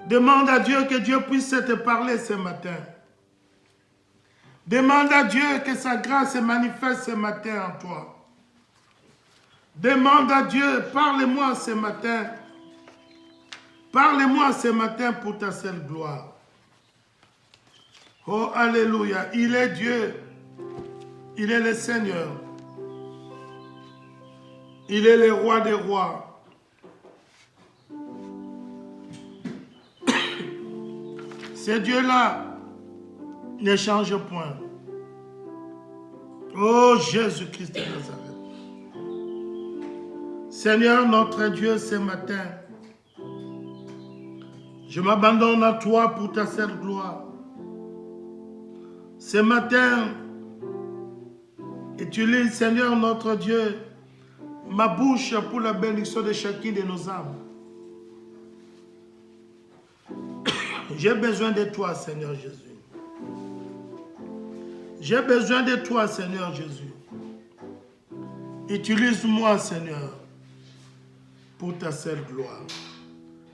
Demande à Dieu que Dieu puisse te parler ce matin. Demande à Dieu que sa grâce se manifeste ce matin en toi. Demande à Dieu, parle-moi ce matin. Parle-moi ce matin pour ta seule gloire. Oh, alléluia. Il est Dieu. Il est le Seigneur. Il est le roi des rois. Ce Dieu-là ne change point. Oh, Jésus-Christ de Nazareth. Seigneur notre Dieu, ce matin, je m'abandonne à toi pour ta seule gloire. Ce matin, utilise, Seigneur notre Dieu, ma bouche pour la bénédiction de chacune de nos âmes. J'ai besoin de toi, Seigneur Jésus. J'ai besoin de toi, Seigneur Jésus. Utilise-moi, Seigneur, pour ta seule gloire.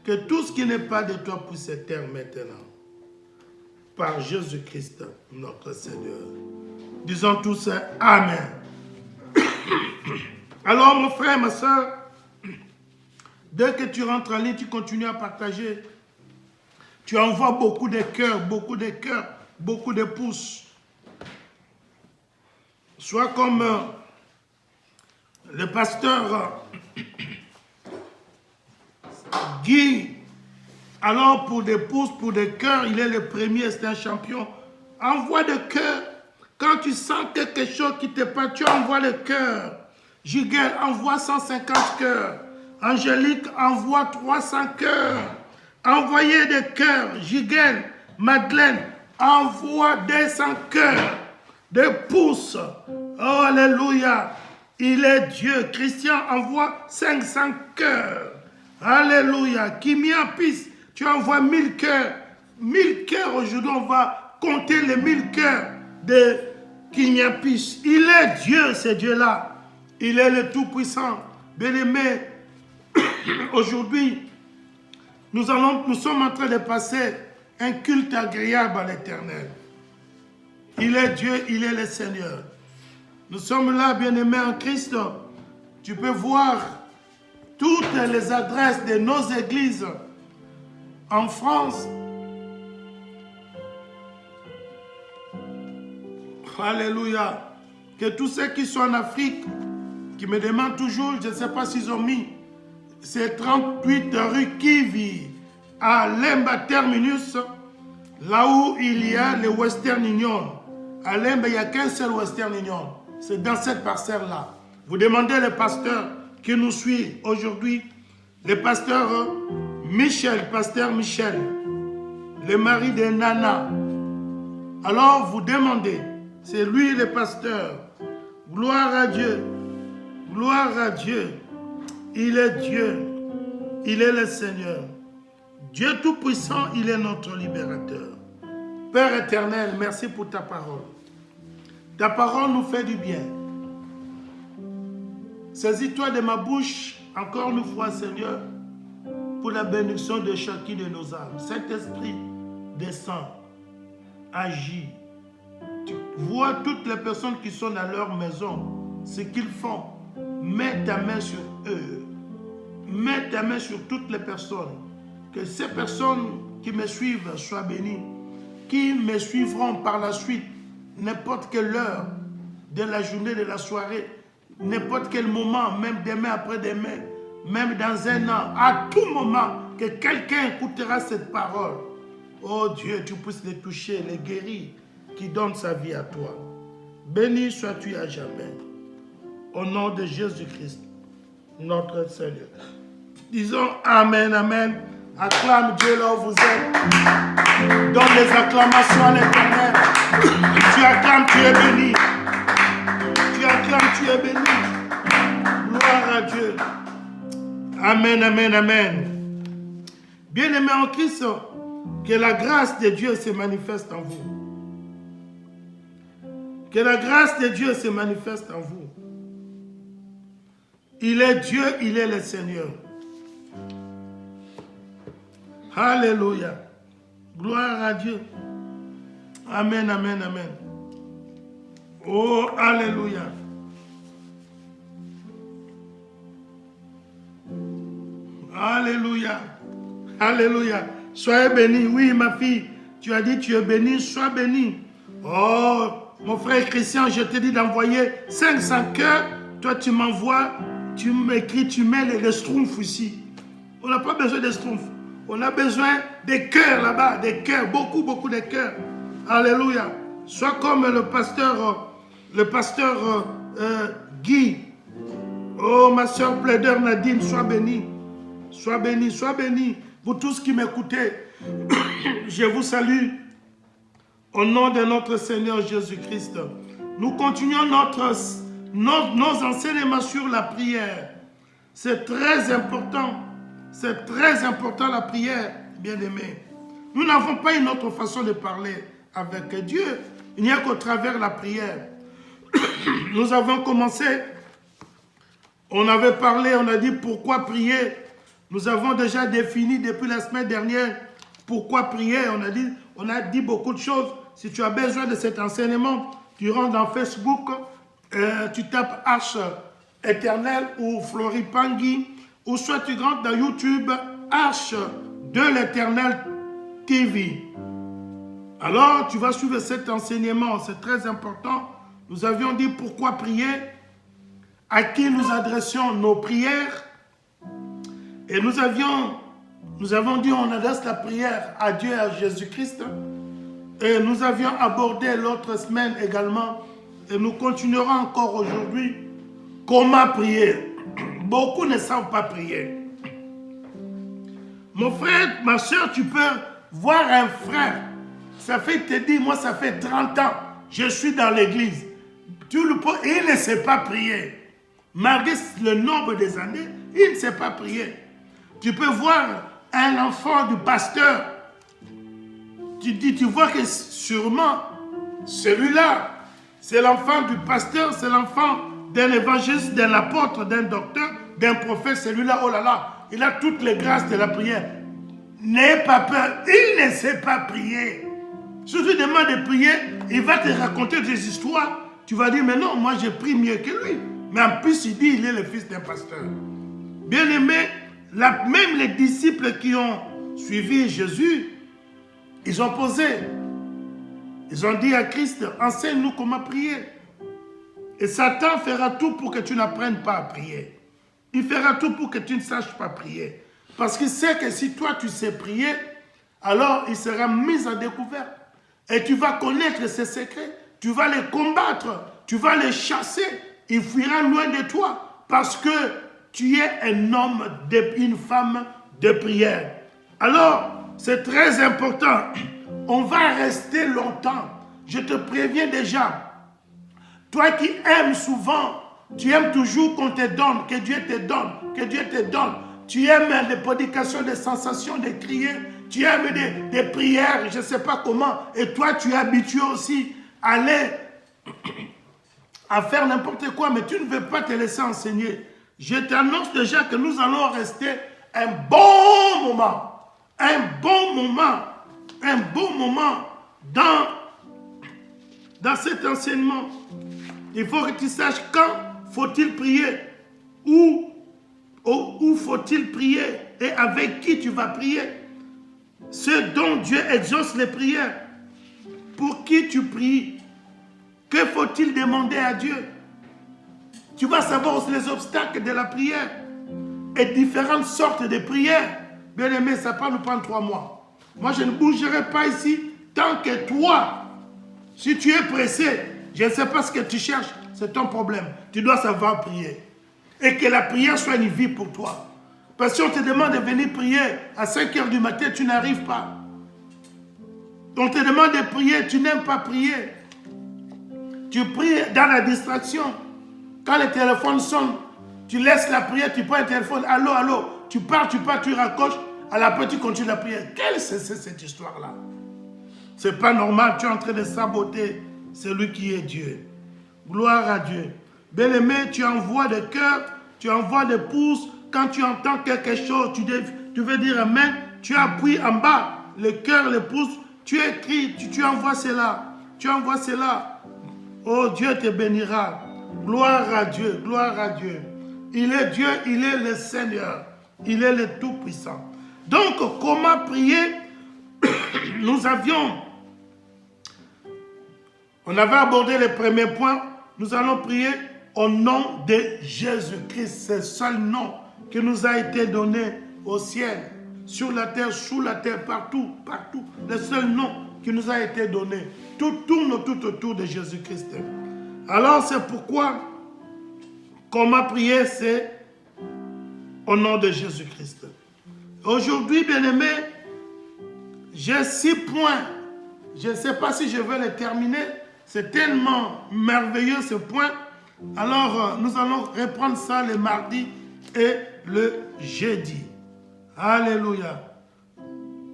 Que tout ce qui n'est pas de toi puisse se taire maintenant. Par Jésus-Christ, notre Seigneur. Disons tous Amen. Alors, mon frère, ma soeur, dès que tu rentres en ligne, tu continues à partager. Tu envoies beaucoup de cœurs, beaucoup de pouces. Sois comme le pasteur Guy. Alors, pour des pouces, pour des cœurs, il est le premier, c'est un champion. Envoie des cœurs. Quand tu sens quelque chose qui te parle, tu envoies le cœur. Jiguel envoie 150 cœurs. Angélique envoie 300 cœurs. Envoyez des cœurs. Jiguel, Madeleine, envoie 200 cœurs. Des pouces. Oh, alléluia. Il est Dieu. Christian envoie 500 cœurs. Alléluia. Kimiapis, tu envoies 1000 cœurs. 1000 cœurs aujourd'hui, on va compter les 1000 cœurs de Kimiapis. Il est Dieu, ce Dieu-là. Il est le Tout-Puissant. Bien-aimé, aujourd'hui, nous sommes en train de passer un culte agréable à l'Éternel. Il est Dieu, il est le Seigneur. Nous sommes là, bien-aimés en Christ. Tu peux voir toutes les adresses de nos églises en France. Alléluia. Que tous ceux qui sont en Afrique, qui me demandent toujours, je ne sais pas s'ils ont mis, c'est 38 rue Kivi, à Lemba Terminus, là où il y a le Western Union. À Lemba, il n'y a qu'un seul Western Union. C'est dans cette parcelle-là. Vous demandez le pasteur qui nous suit aujourd'hui, le pasteur pasteur Michel, le mari de Nana. Alors vous demandez, c'est lui le pasteur. Gloire à Dieu. Gloire à Dieu. Il est Dieu. Il est le Seigneur. Dieu Tout-Puissant, il est notre libérateur. Père éternel, merci pour ta parole. Ta parole nous fait du bien. Saisis-toi de ma bouche, encore une fois, Seigneur, pour la bénédiction de chacune de nos âmes. Saint-Esprit, descend, agit. Tu vois toutes les personnes qui sont dans leur maison, ce qu'ils font. Mets ta main sur eux. Mets ta main sur toutes les personnes. Que ces personnes qui me suivent soient bénies. Qui me suivront par la suite, n'importe quelle heure de la journée, de la soirée, n'importe quel moment, même demain, après-demain, même dans un an, à tout moment, que quelqu'un écoutera cette parole. Oh Dieu, tu puisses les toucher, les guérir, qui donne sa vie à toi. Béni sois-tu à jamais. Au nom de Jésus-Christ, notre Seigneur. Disons Amen, Amen. Acclame Dieu là où vous êtes. Donne les acclamations à l'Éternel. Tu acclames, tu es béni. Tu acclames, tu es béni. Gloire à Dieu. Amen, Amen, Amen. Bien-aimés en Christ, que la grâce de Dieu se manifeste en vous. Que la grâce de Dieu se manifeste en vous. Il est Dieu, il est le Seigneur. Alléluia. Gloire à Dieu. Amen, amen, amen. Oh, alléluia. Alléluia. Alléluia. Soyez bénis. Oui, ma fille, tu as dit tu es bénie, sois bénie. Oh, mon frère Christian, je te dis d'envoyer 500 cœurs. Toi, tu m'envoies, tu m'écris, tu mets les schtroumpfs ici. On n'a pas besoin de schtroumpfs. On a besoin des cœurs là-bas, des cœurs, beaucoup, beaucoup de cœurs. Alléluia. Sois comme le pasteur Guy. Oh, ma soeur plaideur Nadine, sois bénie. Sois bénie, sois bénie. Vous tous qui m'écoutez, je vous salue au nom de notre Seigneur Jésus-Christ. Nous continuons nos enseignements sur la prière. C'est très important. C'est très important la prière, bien-aimés. Nous n'avons pas une autre façon de parler avec Dieu. Il n'y a qu'au travers la prière. Nous avons commencé, on avait parlé, on a dit pourquoi prier. Nous avons déjà défini depuis la semaine dernière pourquoi prier. On a dit beaucoup de choses. Si tu as besoin de cet enseignement, tu rentres dans Facebook, tu tapes Arche éternelle ou Floripangui, ou soit tu rentres dans YouTube, Arche de l'éternel TV. Alors, tu vas suivre cet enseignement, c'est très important. Nous avions dit pourquoi prier, à qui nous adressions nos prières. Et nous avons dit on adresse la prière à Dieu et à Jésus-Christ. Et nous avions abordé l'autre semaine également, et nous continuerons encore aujourd'hui, comment prier. Beaucoup ne savent pas prier. Mon frère, ma soeur, tu peux voir un frère, ça fait, te dit, moi ça fait 30 ans, je suis dans l'église. Il ne sait pas prier. Malgré le nombre des années, il ne sait pas prier. Tu peux voir un enfant du pasteur. Tu vois que sûrement, celui-là, c'est l'enfant du pasteur, c'est l'enfant d'un évangéliste, d'un apôtre, d'un docteur, d'un prophète. Celui-là, oh là là, il a toutes les grâces de la prière. N'aie pas peur, il ne sait pas prier. Si tu demandes de prier, il va te raconter des histoires. Tu vas dire, mais non, moi j'ai pris mieux que lui. Mais en plus, il dit, il est le fils d'un pasteur. Bien aimé, même les disciples qui ont suivi Jésus, ils ont posé. Ils ont dit à Christ, enseigne-nous comment prier. Et Satan fera tout pour que tu n'apprennes pas à prier. Il fera tout pour que tu ne saches pas prier. Parce qu'il sait que si toi tu sais prier, alors il sera mis en découverte. Et tu vas connaître ses secrets. Tu vas les combattre. Tu vas les chasser. Il fuira loin de toi. Parce que tu es un homme, une femme de prière. Alors, c'est très important. On va rester longtemps. Je te préviens déjà. Toi qui aimes souvent, tu aimes toujours qu'on te donne, que Dieu te donne, que Dieu te donne. Tu aimes des prédications, des sensations, des crier. Tu aimes des prières, je ne sais pas comment. Et toi, tu es habitué aussi à aller à faire n'importe quoi, mais tu ne veux pas te laisser enseigner. Je t'annonce déjà que nous allons rester un bon moment. Un bon moment dans cet enseignement. Il faut que tu saches quand faut-il prier, où faut-il prier et avec qui tu vas prier. Ce dont Dieu exauce les prières. Pour qui tu pries? Que faut-il demander à Dieu? Tu vas savoir aussi les obstacles de la prière et différentes sortes de prières. Bien aimé, ça va nous prendre 3 mois. Moi, je ne bougerai pas ici tant que toi, si tu es pressé, je ne sais pas ce que tu cherches, c'est ton problème. Tu dois savoir prier. Et que la prière soit une vie pour toi. Parce que si on te demande de venir prier à 5 heures du matin, tu n'arrives pas. On te demande de prier, tu n'aimes pas prier. Tu pries dans la distraction. Quand le téléphone sonne, tu laisses la prière, tu prends le téléphone, allô, allô. Tu pars, tu raccroches, à la fin tu continues la prière. Quelle c'est cette histoire-là? C'est pas normal, tu es en train de saboter celui qui est Dieu. Gloire à Dieu. Bien-aimé, tu envoies des cœurs, tu envoies des pouces. Quand tu entends quelque chose, tu veux dire Amen. tu appuies en bas, le cœur, le pouce, tu écris, tu envoies cela. Tu envoies cela. Oh, Dieu te bénira. Gloire à Dieu, gloire à Dieu. Il est Dieu, il est le Seigneur. Il est le Tout-Puissant. Donc, comment prier? On avait abordé le premier point. Nous allons prier au nom de Jésus-Christ. C'est le seul nom qui nous a été donné au ciel, sur la terre, sous la terre, partout, partout. Le seul nom qui nous a été donné. Tout tourne tout autour de Jésus-Christ. Alors, c'est pourquoi, comment prier, c'est au nom de Jésus-Christ. Aujourd'hui, bien-aimés, j'ai 6 points. Je ne sais pas si je vais les terminer. C'est tellement merveilleux ce point. Alors, nous allons reprendre ça le mardi et le jeudi. Alléluia.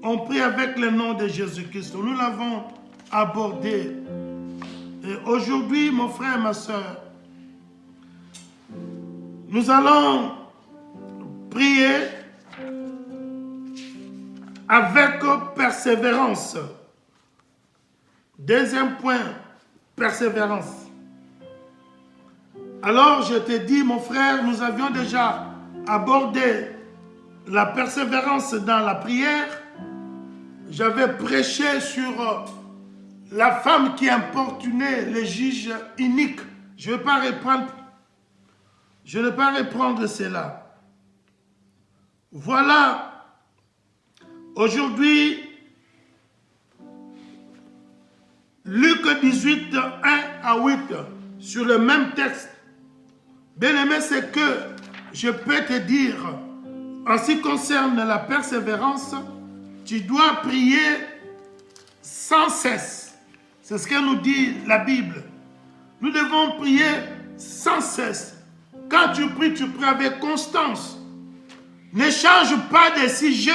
On prie avec le nom de Jésus-Christ. Nous l'avons abordé. Et aujourd'hui, mon frère et ma soeur, nous allons prier avec persévérance. Deuxième point, persévérance. Alors, je te dis, mon frère, nous avions déjà abordé la persévérance dans la prière. J'avais prêché sur la femme qui importunait les juges iniques. Je ne vais pas reprendre cela. Voilà. Aujourd'hui, Luc 18, 1 à 8, sur le même texte. Bien-aimé, c'est que je peux te dire, en ce qui concerne la persévérance, tu dois prier sans cesse. C'est ce que nous dit la Bible. Nous devons prier sans cesse. Quand tu pries avec constance. Ne change pas de sujet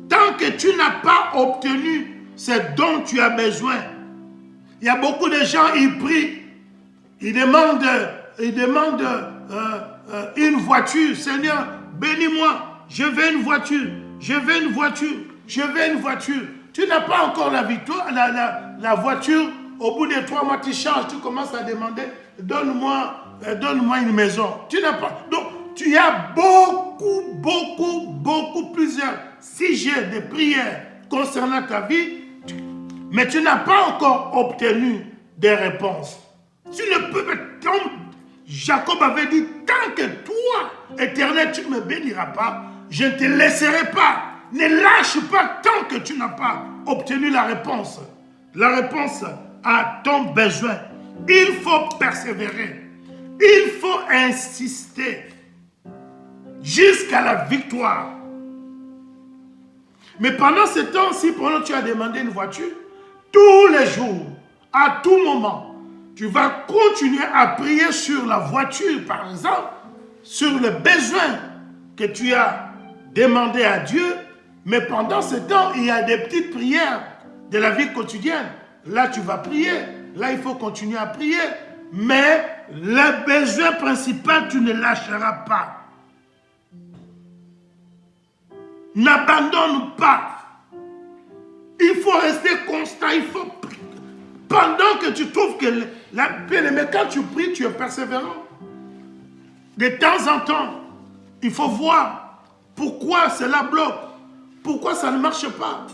tant que tu n'as pas obtenu ce dont tu as besoin. Il y a beaucoup de gens, ils prient, ils demandent une voiture. Seigneur, bénis-moi, je veux une voiture, je veux une voiture, je veux une voiture. Tu n'as pas encore la victoire, la voiture. Au bout de 3 mois, tu changes, tu commences à demander, donne-moi une maison. Tu n'as pas. Donc, tu as beaucoup plusieurs sujets de prière concernant ta vie, mais tu n'as pas encore obtenu des réponses. Tu ne peux pas. Jacob avait dit, tant que toi, Éternel, tu ne me béniras pas, je ne te laisserai pas. Ne lâche pas tant que tu n'as pas obtenu la réponse. La réponse à ton besoin. Il faut persévérer. Il faut insister jusqu'à la victoire. Mais pendant ce temps-ci, pendant que tu as demandé une voiture, tous les jours, à tout moment, tu vas continuer à prier sur la voiture, par exemple, sur le besoin que tu as demandé à Dieu. Mais pendant ce temps, il y a des petites prières de la vie quotidienne. Là, tu vas prier. Là, il faut continuer à prier. Mais le besoin principal, tu ne lâcheras pas. N'abandonne pas. Il faut rester constant. Il faut prier. Pendant que tu trouves que mais quand tu pries, tu es persévérant. De temps en temps, il faut voir pourquoi cela bloque. Pourquoi ça ne marche pas.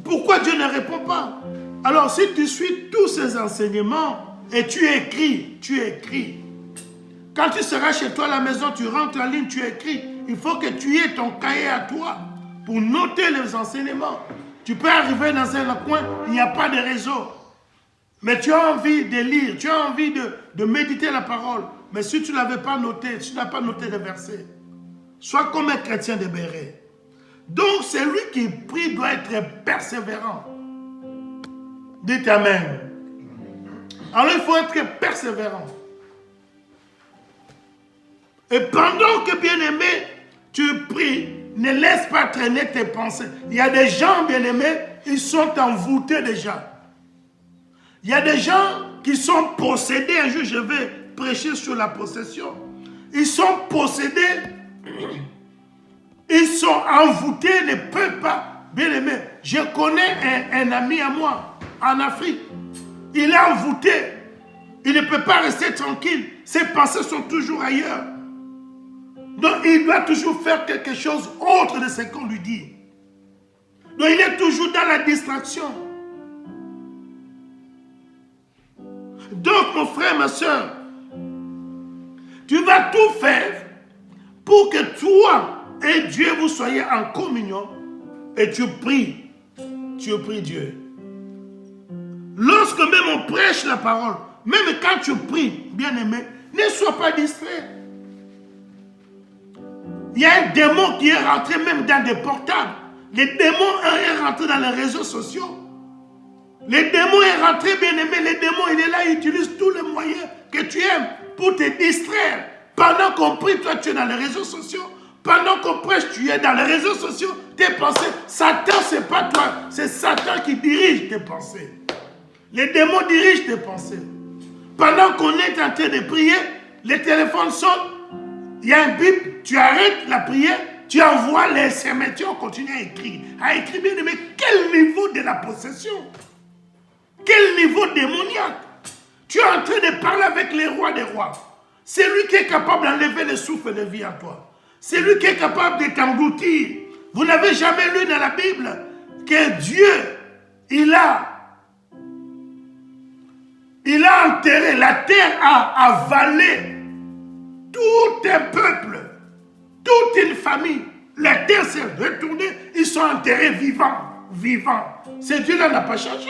Pourquoi Dieu ne répond pas. Alors, si tu suis tous ces enseignements et tu écris. Quand tu seras chez toi à la maison, tu rentres en ligne, tu écris. Il faut que tu aies ton cahier à toi pour noter les enseignements. Tu peux arriver dans un coin, il n'y a pas de réseau. Mais tu as envie de lire, tu as envie de méditer la parole. Mais si tu ne l'avais pas noté, si tu n'as pas noté les versets, sois comme un chrétien de béret. Donc, celui qui prie doit être persévérant. Dites Amen. Alors, il faut être persévérant. Et pendant que, bien-aimé, tu pries, ne laisse pas traîner tes pensées. Il y a des gens, bien-aimés, ils sont envoûtés déjà. Il y a des gens qui sont possédés. Un jour, je vais prêcher sur la possession. Ils sont possédés Ils sont envoûtés, ne peuvent pas. Bien aimé, je connais un ami à moi en Afrique. Il est envoûté. Il ne peut pas rester tranquille. Ses pensées sont toujours ailleurs. Donc il doit toujours faire quelque chose autre de ce qu'on lui dit. Donc il est toujours dans la distraction. Donc mon frère, ma soeur, tu vas tout faire pour que toi et Dieu vous soyez en communion et tu pries Dieu. Lorsque même on prêche la parole, même quand tu pries, bien-aimé, ne sois pas distrait. Il y a un démon qui est rentré même dans des portables. Le démon est rentré dans les réseaux sociaux. Le démon est rentré, bien-aimé. Le démon, il est là, il utilise tous les moyens que tu aimes pour te distraire. Pendant qu'on prie, toi, tu es dans les réseaux sociaux. Pendant qu'on prêche, tu es dans les réseaux sociaux. Tes pensées, Satan, c'est pas toi. C'est Satan qui dirige tes pensées. Les démons dirigent tes pensées. Pendant qu'on est en train de prier, les téléphones sonnent. Il y a un bip, tu arrêtes la prière, tu envoies les SMS, tu continues à écrire. À écrire, bien aimé, quel niveau de la possession? Quel niveau démoniaque? Tu es en train de parler avec les rois des rois. C'est lui qui est capable d'enlever le souffle de vie en toi. C'est lui qui est capable de t'engloutir. Vous n'avez jamais lu dans la Bible que Dieu, il a enterré, la terre a avalé tout un peuple, toute une famille. La terre s'est retournée, ils sont enterrés vivants. Ce Dieu-là n'a pas changé.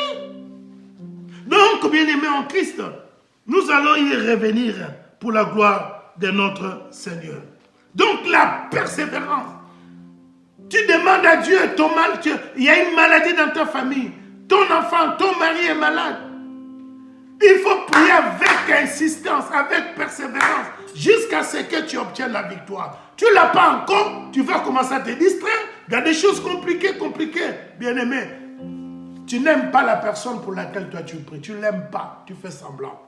Donc, bien-aimés en Christ, nous allons y revenir pour la gloire de notre Seigneur. Donc, la persévérance. Tu demandes à Dieu, il y a une maladie dans ta famille, ton enfant, ton mari est malade. Il faut prier avec insistance, avec persévérance, jusqu'à ce que tu obtiennes la victoire. Tu ne l'as pas encore, tu vas commencer à te distraire dans des choses compliquées. Bien-aimé, tu n'aimes pas la personne pour laquelle toi tu pries. Tu ne l'aimes pas, tu fais semblant.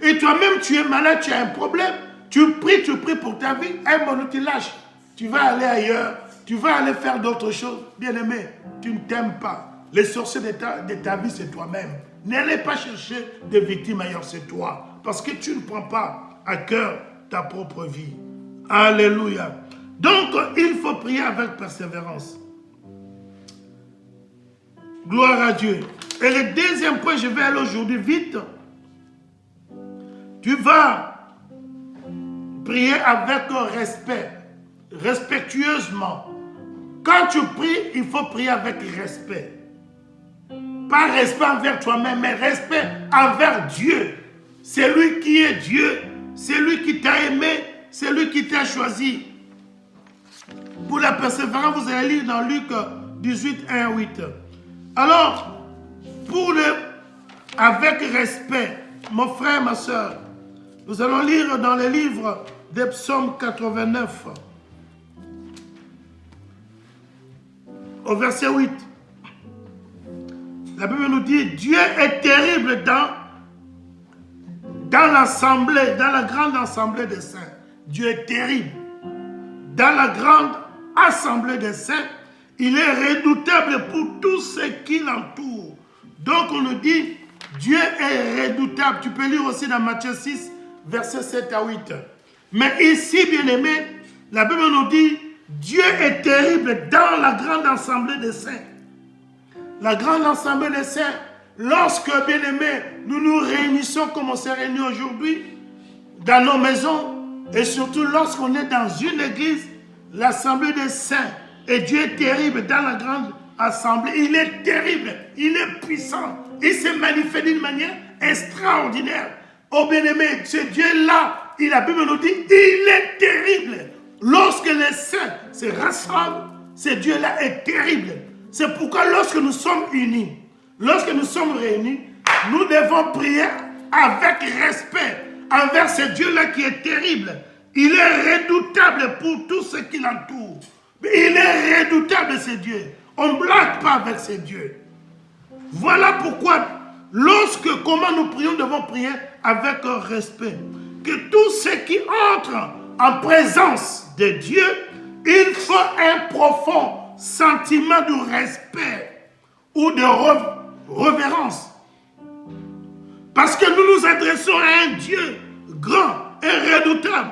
Et toi-même, tu es malade, tu as un problème. Tu pries pour ta vie. Un moment, tu lâches. Tu vas aller ailleurs, tu vas aller faire d'autres choses. Bien-aimé, tu ne t'aimes pas. Les sorciers de ta vie, c'est toi-même. N'allez pas chercher des victimes ailleurs, c'est toi. Parce que tu ne prends pas à cœur ta propre vie. Alléluia. Donc, il faut prier avec persévérance. Gloire à Dieu. Et le deuxième point, je vais aller aujourd'hui vite. Tu vas prier avec respect, respectueusement. Quand tu pries, il faut prier avec respect. Pas respect envers toi-même, mais respect envers Dieu. C'est lui qui est Dieu. C'est lui qui t'a aimé. C'est lui qui t'a choisi. Pour la persévérance, vous allez lire dans Luc 18, 1 à 8. Alors, avec respect, mon frère, ma soeur, nous allons lire dans le livre des Psaumes 89, au verset 8. La Bible nous dit, Dieu est terrible dans l'assemblée, dans la grande assemblée des saints. Dieu est terrible. Dans la grande assemblée des saints, il est redoutable pour tous ceux qui l'entourent. Donc on nous dit, Dieu est redoutable. Tu peux lire aussi dans Matthieu 6, versets 7 à 8. Mais ici, bien-aimé, la Bible nous dit, Dieu est terrible dans la grande assemblée des saints. La grande assemblée des saints, lorsque, bien-aimés, nous nous réunissons comme on s'est réunis aujourd'hui, dans nos maisons, et surtout lorsqu'on est dans une église, l'assemblée des saints, et Dieu est terrible dans la grande assemblée, il est terrible, il est puissant, il se manifeste d'une manière extraordinaire. Oh bien-aimé, ce Dieu-là, la Bible nous dit, il est terrible. Lorsque les saints se rassemblent, ce Dieu-là est terrible. C'est pourquoi lorsque nous sommes unis, lorsque nous sommes réunis, nous devons prier avec respect envers ce Dieu-là qui est terrible. Il est redoutable pour tous ceux qui l'entourent. Il est redoutable, ce Dieu. On ne blague pas avec ce Dieu. Voilà pourquoi, comment nous prions, nous devons prier avec respect. Que tous ceux qui entrent en présence de Dieu, Il faut un profond sentiment de respect ou de révérence. Parce que nous nous adressons à un Dieu grand et redoutable,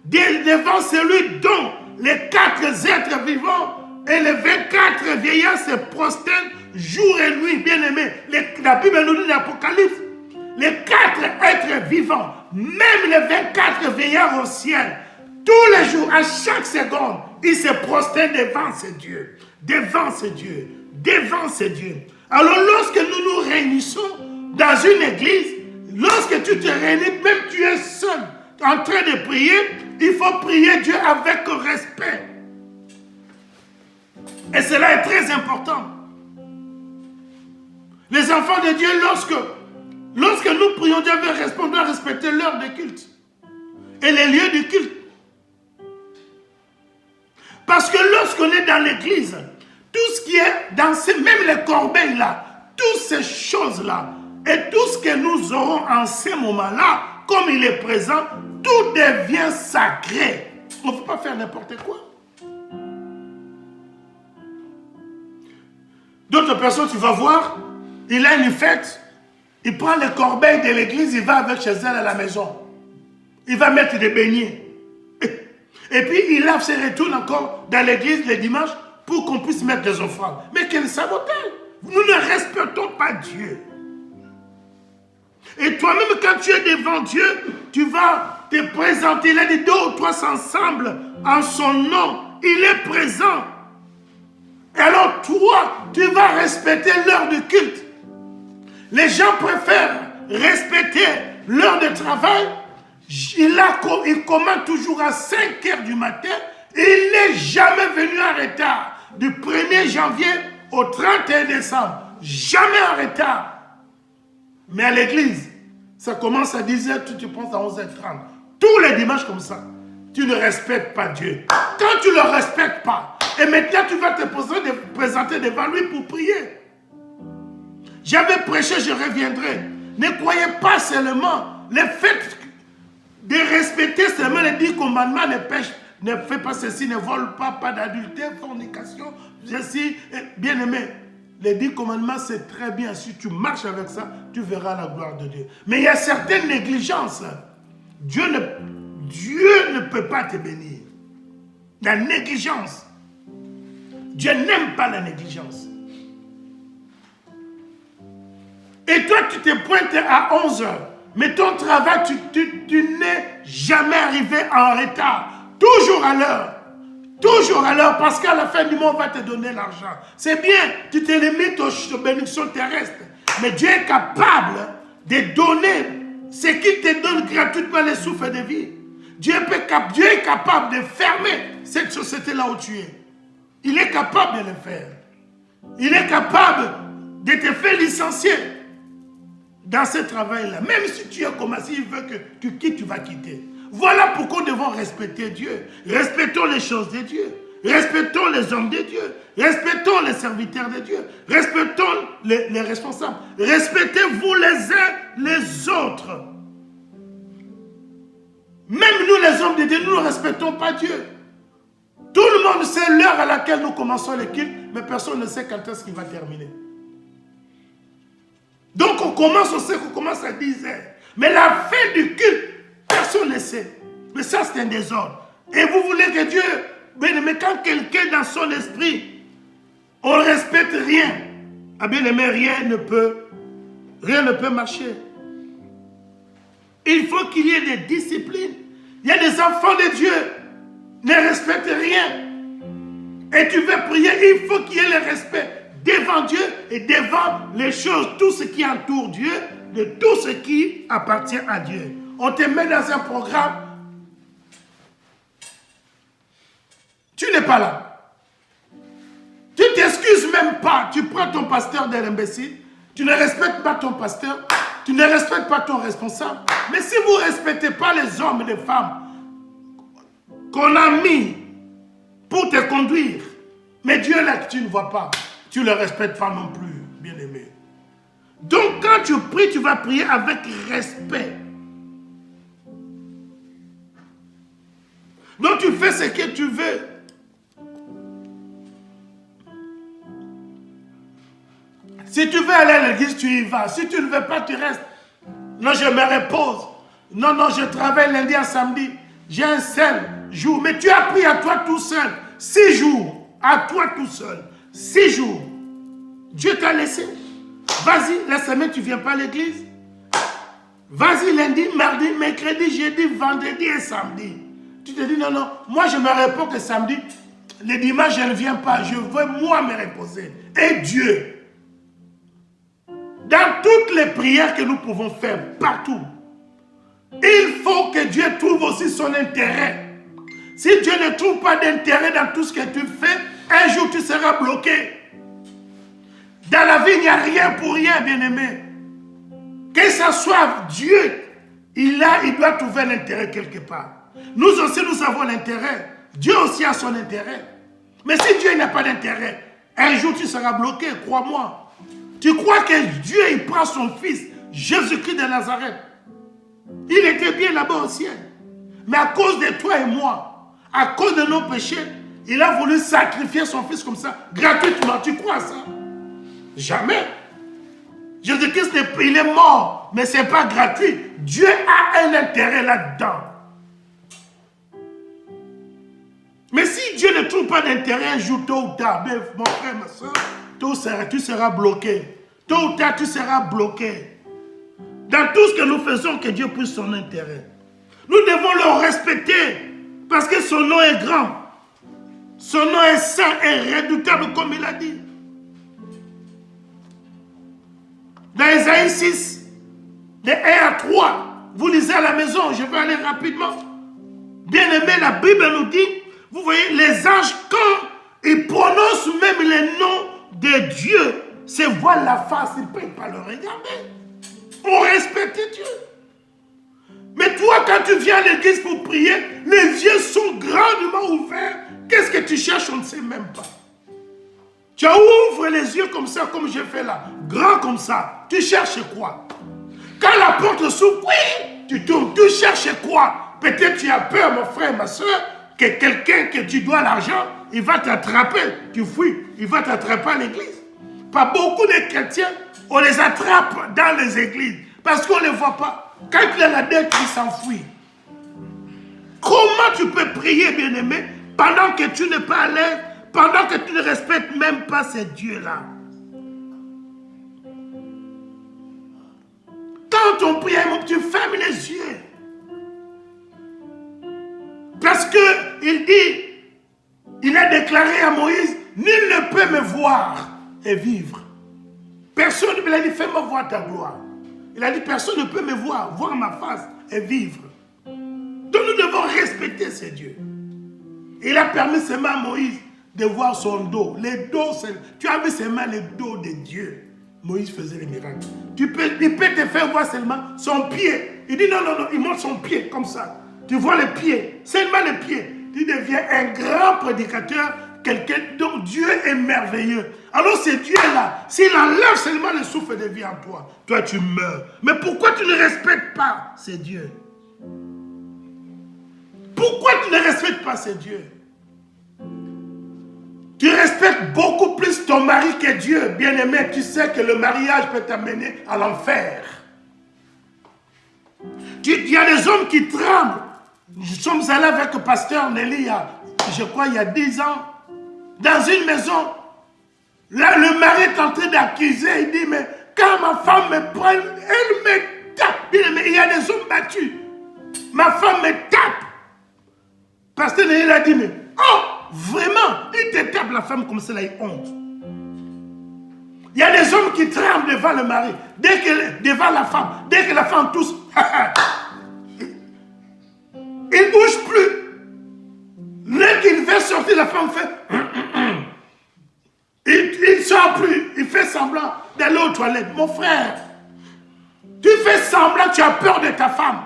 devant celui dont les 4 êtres vivants et les 24 vieillards se prosternent jour et nuit, bien-aimés. La Bible nous dit dans l'Apocalypse, les 4 êtres vivants, même les 24 vieillards au ciel, tous les jours, à chaque seconde, ils se prosternent devant ce Dieu, devant ce Dieu, devant ce Dieu. Alors lorsque nous nous réunissons dans une église, lorsque tu te réunis, même tu es seul, en train de prier, il faut prier Dieu avec respect. Et cela est très important. Les enfants de Dieu, lorsque nous prions Dieu avec respect, on doit respecter l'heure de culte et les lieux du culte. Parce que lorsqu'on est dans l'église, tout ce qui est dans même les corbeilles là, toutes ces choses-là, et tout ce que nous aurons en ces moments-là, comme il est présent, tout devient sacré. On ne peut pas faire n'importe quoi. D'autres personnes, tu vas voir, il a une fête, il prend les corbeilles de l'église, il va avec chez elle à la maison. Il va mettre des beignets. Et puis il lave ses retourne encore dans l'église le dimanche pour qu'on puisse mettre des offrandes. Mais quel sabotage! Nous ne respectons pas Dieu. Et toi-même, quand tu es devant Dieu, tu vas te présenter. Il a dit 2 ou 3 ensemble en son nom. Il est présent. Et alors toi, tu vas respecter l'heure de culte. Les gens préfèrent respecter l'heure de travail. Il commence toujours à 5 heures du matin. Il n'est jamais venu en retard. Du 1er janvier au 31 décembre. Jamais en retard. Mais à l'église, ça commence à 10h, tu penses à 11h30. Tous les dimanches comme ça. Tu ne respectes pas Dieu. Quand tu ne le respectes pas, et maintenant tu vas te présenter devant lui pour prier. J'avais prêché, je reviendrai. Ne croyez pas seulement le fait de respecter seulement les 10 commandements, ne pêche, ne fais pas ceci, ne vole pas, pas d'adultère, fornication, ceci, bien aimé. Les 10 commandements, c'est très bien. Si tu marches avec ça, tu verras la gloire de Dieu. Mais il y a certaines négligences. Dieu ne peut pas te bénir. La négligence. Dieu n'aime pas la négligence. Et toi, tu te pointes à 11h. Mais ton travail, tu n'es jamais arrivé en retard. Toujours à l'heure. Toujours à l'heure, parce qu'à la fin du mois, on va te donner l'argent. C'est bien, tu te limites aux bénédictions terrestres. Mais Dieu est capable de donner ce qu'il te donne gratuitement, les souffles de vie. Dieu est capable de fermer cette société-là où tu es. Il est capable de le faire. Il est capable de te faire licencier dans ce travail-là. Même si tu as commencé, il veut que tu quittes, tu vas quitter. Voilà pourquoi nous devons respecter Dieu. Respectons les choses de Dieu. Respectons les hommes de Dieu. Respectons les serviteurs de Dieu. Respectons les responsables. Respectez-vous les uns les autres. Même nous, les hommes de Dieu, nous ne respectons pas Dieu. Tout le monde sait l'heure à laquelle nous commençons le culte, mais personne ne sait quand est-ce qu'il va terminer. Donc on sait qu'on commence à 10h. Mais la fin du culte, personne ne sait. Mais ça, c'est un désordre. Et vous voulez que Dieu, bien-aimé, quand quelqu'un dans son esprit, on ne respecte rien, ah bien-aimé, rien ne peut marcher. Il faut qu'il y ait des disciplines. Il y a des enfants de Dieu, ne respectent rien. Et tu veux prier, il faut qu'il y ait le respect devant Dieu et devant les choses, tout ce qui entoure Dieu, de tout ce qui appartient à Dieu. On te met dans un programme, tu n'es pas là. Tu ne t'excuses même pas. Tu prends ton pasteur de l'imbécile, tu ne respectes pas ton pasteur, tu ne respectes pas ton responsable. Mais si vous ne respectez pas les hommes et les femmes qu'on a mis pour te conduire, mais Dieu là que tu ne vois pas, tu ne le respectes pas non plus, bien-aimé. Donc quand tu pries, tu vas prier avec respect. Donc tu fais ce que tu veux. Si tu veux aller à l'église, tu y vas. Si tu ne veux pas, tu restes. Non, je me repose. Non, non, je travaille lundi à samedi. J'ai un seul jour. Mais tu as pris à toi tout seul. 6 jours. À toi tout seul. 6 jours. Dieu t'a laissé. Vas-y, la semaine, tu ne viens pas à l'église. Vas-y, lundi, mardi, mercredi, jeudi, vendredi et samedi. Tu te dis, non, non, moi je me repose que samedi. Le dimanche, je ne viens pas. Je veux, moi, me reposer. Et Dieu. Dans toutes les prières que nous pouvons faire, partout, il faut que Dieu trouve aussi son intérêt. Si Dieu ne trouve pas d'intérêt dans tout ce que tu fais, un jour tu seras bloqué. Dans la vie, il n'y a rien pour rien, bien-aimé. Que ce soit Dieu, il doit trouver l'intérêt quelque part. Nous aussi, nous avons l'intérêt. Dieu aussi a son intérêt. Mais si Dieu n'a pas d'intérêt, un jour tu seras bloqué, crois-moi. Tu crois que Dieu, il prend son fils, Jésus-Christ de Nazareth. Il était bien là-bas au ciel. Mais à cause de toi et moi, à cause de nos péchés, il a voulu sacrifier son fils comme ça, gratuitement. Tu crois ça? Jamais. Jésus-Christ, il est mort, mais ce n'est pas gratuit. Dieu a un intérêt là-dedans. Mais si Dieu ne trouve pas d'intérêt un jour, tôt ou tard, mon frère, ma soeur, tôt ou tard, tu seras bloqué. Tôt ou tard, tu seras bloqué. Dans tout ce que nous faisons, que Dieu puisse son intérêt. Nous devons le respecter, parce que son nom est grand. Son nom est saint et redoutable, comme il a dit. Dans Isaïe 6, de 1 à 3, vous lisez à la maison, je vais aller rapidement. Bien aimé, la Bible nous dit, vous voyez, les anges, quand ils prononcent même les noms de Dieu, se voient la face, ils ne peuvent pas le regarder. On respecte Dieu. Mais toi, quand tu viens à l'église pour prier, les yeux sont grandement ouverts. Qu'est-ce que tu cherches? On ne sait même pas. Tu ouvres les yeux comme ça, comme j'ai fait là. Grand comme ça. Tu cherches quoi? Quand la porte s'ouvre, oui, tu tournes. Tu cherches quoi? Peut-être tu as peur, mon frère, ma soeur, que quelqu'un que tu dois l'argent, il va t'attraper. Tu fuis. Il va t'attraper à l'église. Pas beaucoup de chrétiens, on les attrape dans les églises. Parce qu'on ne les voit pas. Quand il a la dette, il s'enfuit. Comment tu peux prier, bien-aimé, pendant que tu n'es pas à l'aise, pendant que tu ne respectes même pas ces dieux-là? Quand on prie, tu fermes les yeux. Parce qu'il dit, il a déclaré à Moïse, nul ne peut me voir et vivre. Personne ne me l'a dit, fais-moi voir ta gloire. Il a dit, personne ne peut me voir ma face et vivre. Donc nous devons respecter ces dieux. Il a permis seulement à Moïse de voir son dos. Les dos, tu as vu seulement les dos de Dieu. Moïse faisait les miracles. Il peut te faire voir seulement son pied. Il dit non, non, non, il montre son pied comme ça. Tu vois les pieds, seulement les pieds. Tu deviens un grand prédicateur, quelqu'un dont Dieu est merveilleux. Alors ce Dieu-là, s'il enlève seulement le souffle de vie en toi, toi tu meurs. Mais pourquoi tu ne respectes pas ces dieux? Pourquoi tu ne respectes pas ces dieux? Tu respectes beaucoup plus ton mari que Dieu. Bien-aimé, tu sais que le mariage peut t'amener à l'enfer. Il y a des hommes qui tremblent. Nous sommes allés avec le pasteur Nelly, je crois il y a 10 ans, dans une maison. Là, le mari est en train d'accuser. Il dit, mais quand ma femme me prend, elle me tape. Il y a des hommes battus. Ma femme me tape. Pasteur Nelly a dit, mais oh, vraiment, il te tape la femme comme ça, là, il honte. Il y a des hommes qui tremblent devant le mari, devant la femme. Dès que la femme tousse, il ne bouge plus. Dès qu'il veut sortir, la femme fait... Il ne sort plus. Il fait semblant d'aller aux toilettes. Mon frère, tu fais semblant que tu as peur de ta femme.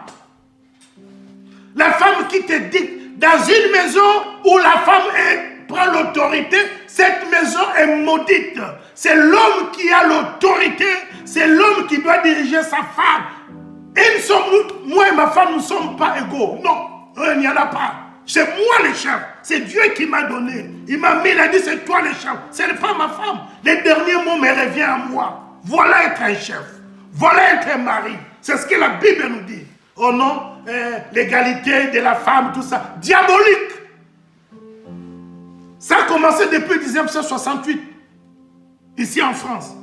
La femme qui te dit, dans une maison où la femme prend l'autorité, cette maison est maudite. C'est l'homme qui a l'autorité. C'est l'homme qui doit diriger sa femme. Et moi et ma femme, nous ne sommes pas égaux. Non. Il n'y en a pas. C'est moi le chef. C'est Dieu qui m'a donné. Il m'a mis, il a dit, c'est toi le chef. Ce n'est pas ma femme. Les derniers mots me revient à moi. Voilà être un chef. Voilà être un mari. C'est ce que la Bible nous dit. Oh non, l'égalité de la femme, tout ça. Diabolique. Ça a commencé depuis 1968. Ici en France.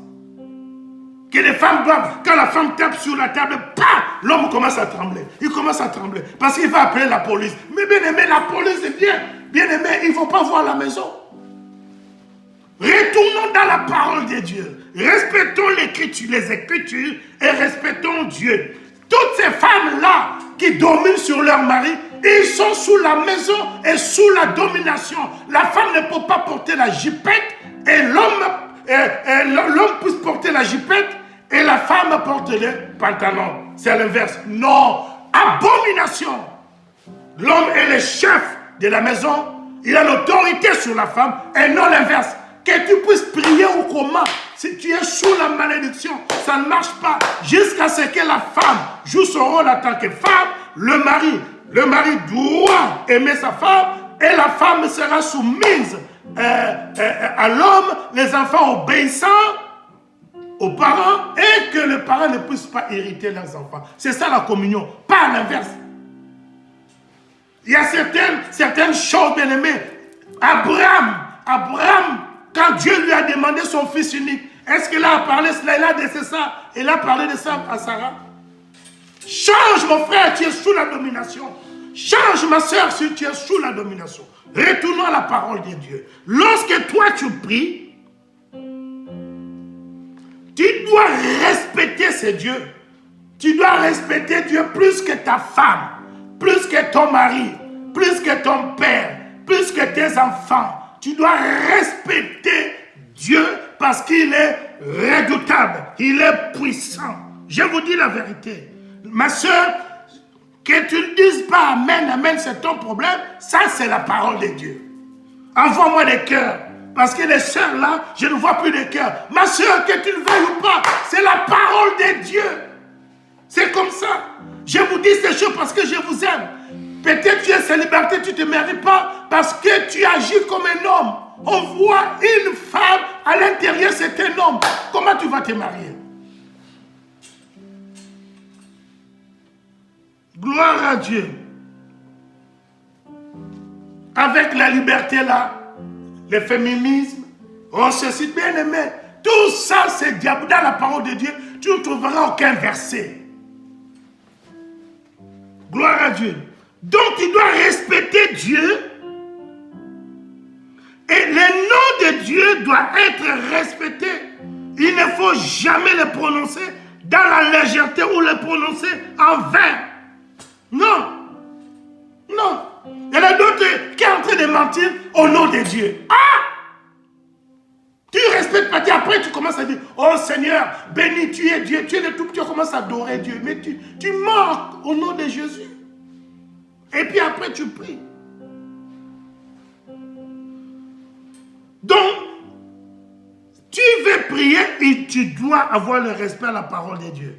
Que les femmes doivent, quand la femme tape sur la table, l'homme commence à trembler. Il commence à trembler. Parce qu'il va appeler la police. Mais bien aimé, la police vient. Bien aimé, il ne faut pas voir la maison. Retournons dans la parole de Dieu. Respectons les Écritures et respectons Dieu. Toutes ces femmes-là qui dominent sur leur mari, ils sont sous la maison et sous la domination. La femme ne peut pas porter la jupette et l'homme peut porter la jupette et la femme porte les pantalons. C'est l'inverse. Non, abomination. L'homme est le chef de la maison. Il a l'autorité sur la femme et non l'inverse. Que tu puisses prier ou comment, si tu es sous la malédiction, ça ne marche pas. Jusqu'à ce que la femme joue son rôle en tant que femme, le mari doit aimer sa femme et la femme sera soumise à l'homme, les enfants obéissant aux parents et que les parents ne puissent pas hériter leurs enfants. C'est ça la communion, pas l'inverse. Il y a certaines choses, bien aimées. Abraham, quand Dieu lui a demandé son fils unique, est-ce qu'il a parlé cela? Il a dit ça. Il a parlé de ça à Sarah. Change mon frère, tu es sous la domination. Change ma soeur si tu es sous la domination. Retournons à la parole de Dieu. Lorsque toi tu pries, tu dois respecter ce Dieu. Tu dois respecter Dieu plus que ta femme, plus que ton mari, plus que ton père, plus que tes enfants. Tu dois respecter Dieu parce qu'il est redoutable, il est puissant. Je vous dis la vérité. Ma soeur, que tu ne dises pas Amen, Amen, c'est ton problème, ça c'est la parole de Dieu. Envoie-moi des cœurs. Parce que les sœurs là, je ne vois plus de cœurs. Ma soeur, que tu le veuilles ou pas, c'est la parole de Dieu. C'est comme ça. Je vous dis ces choses parce que je vous aime. Peut-être tu es célibataire, tu ne te maries pas parce que tu agis comme un homme. On voit une femme, à l'intérieur c'est un homme. Comment tu vas te marier? Gloire à Dieu. Avec la liberté là, le féminisme, on se cite bien aimé. Tout ça c'est diable. Dans la parole de Dieu, tu ne trouveras aucun verset. Gloire à Dieu. Donc tu dois respecter Dieu et le nom de Dieu doit être respecté. Il ne faut jamais le prononcer dans la légèreté ou le prononcer en vain. Non. Non. Il y en a d'autres qui sont en train de mentir au nom de Dieu. Tu ne respectes pas Dieu. Après tu commences à dire, oh Seigneur, béni tu es Dieu, tu es le tout, tu commences à adorer Dieu. Mais tu mens au nom de Jésus. Et puis après, tu pries. Donc, tu veux prier et tu dois avoir le respect à la parole de Dieu.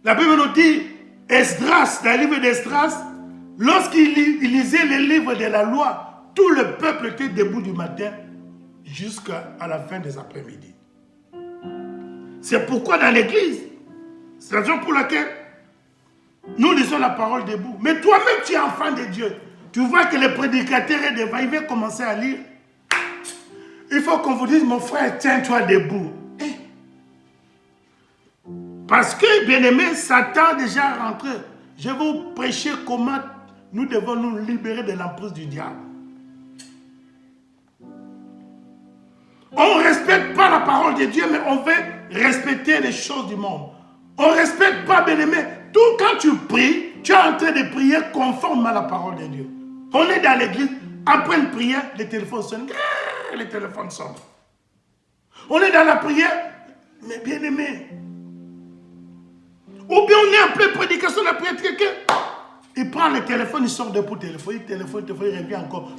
La Bible nous dit, Esdras, dans le livre d'Esdras, lorsqu'il lisait les livres de la loi, tout le peuple était debout du matin jusqu'à la fin des après-midi. C'est pourquoi dans l'église, c'est la raison pour laquelle nous lisons la parole debout. Mais toi-même, tu es enfant de Dieu. Tu vois que le prédicateur est devant, il va commencer à lire. Il faut qu'on vous dise, mon frère, tiens-toi debout. Parce que, bien-aimé, Satan est déjà rentré. Je vais vous prêcher comment nous devons nous libérer de l'emprise du diable. On ne respecte pas la parole de Dieu, mais on veut respecter les choses du monde. On ne respecte pas, bien-aimé. Tout quand tu pries, tu es en train de prier conforme à la parole de Dieu. On est dans l'église, après une prière, les téléphones sonnent. Les téléphones sonnent. On est dans la prière, mais bien-aimé. Ou bien on est en pleine prédication, la prière, quelqu'un, il prend le téléphone, il sort de pour téléphone, il revient encore.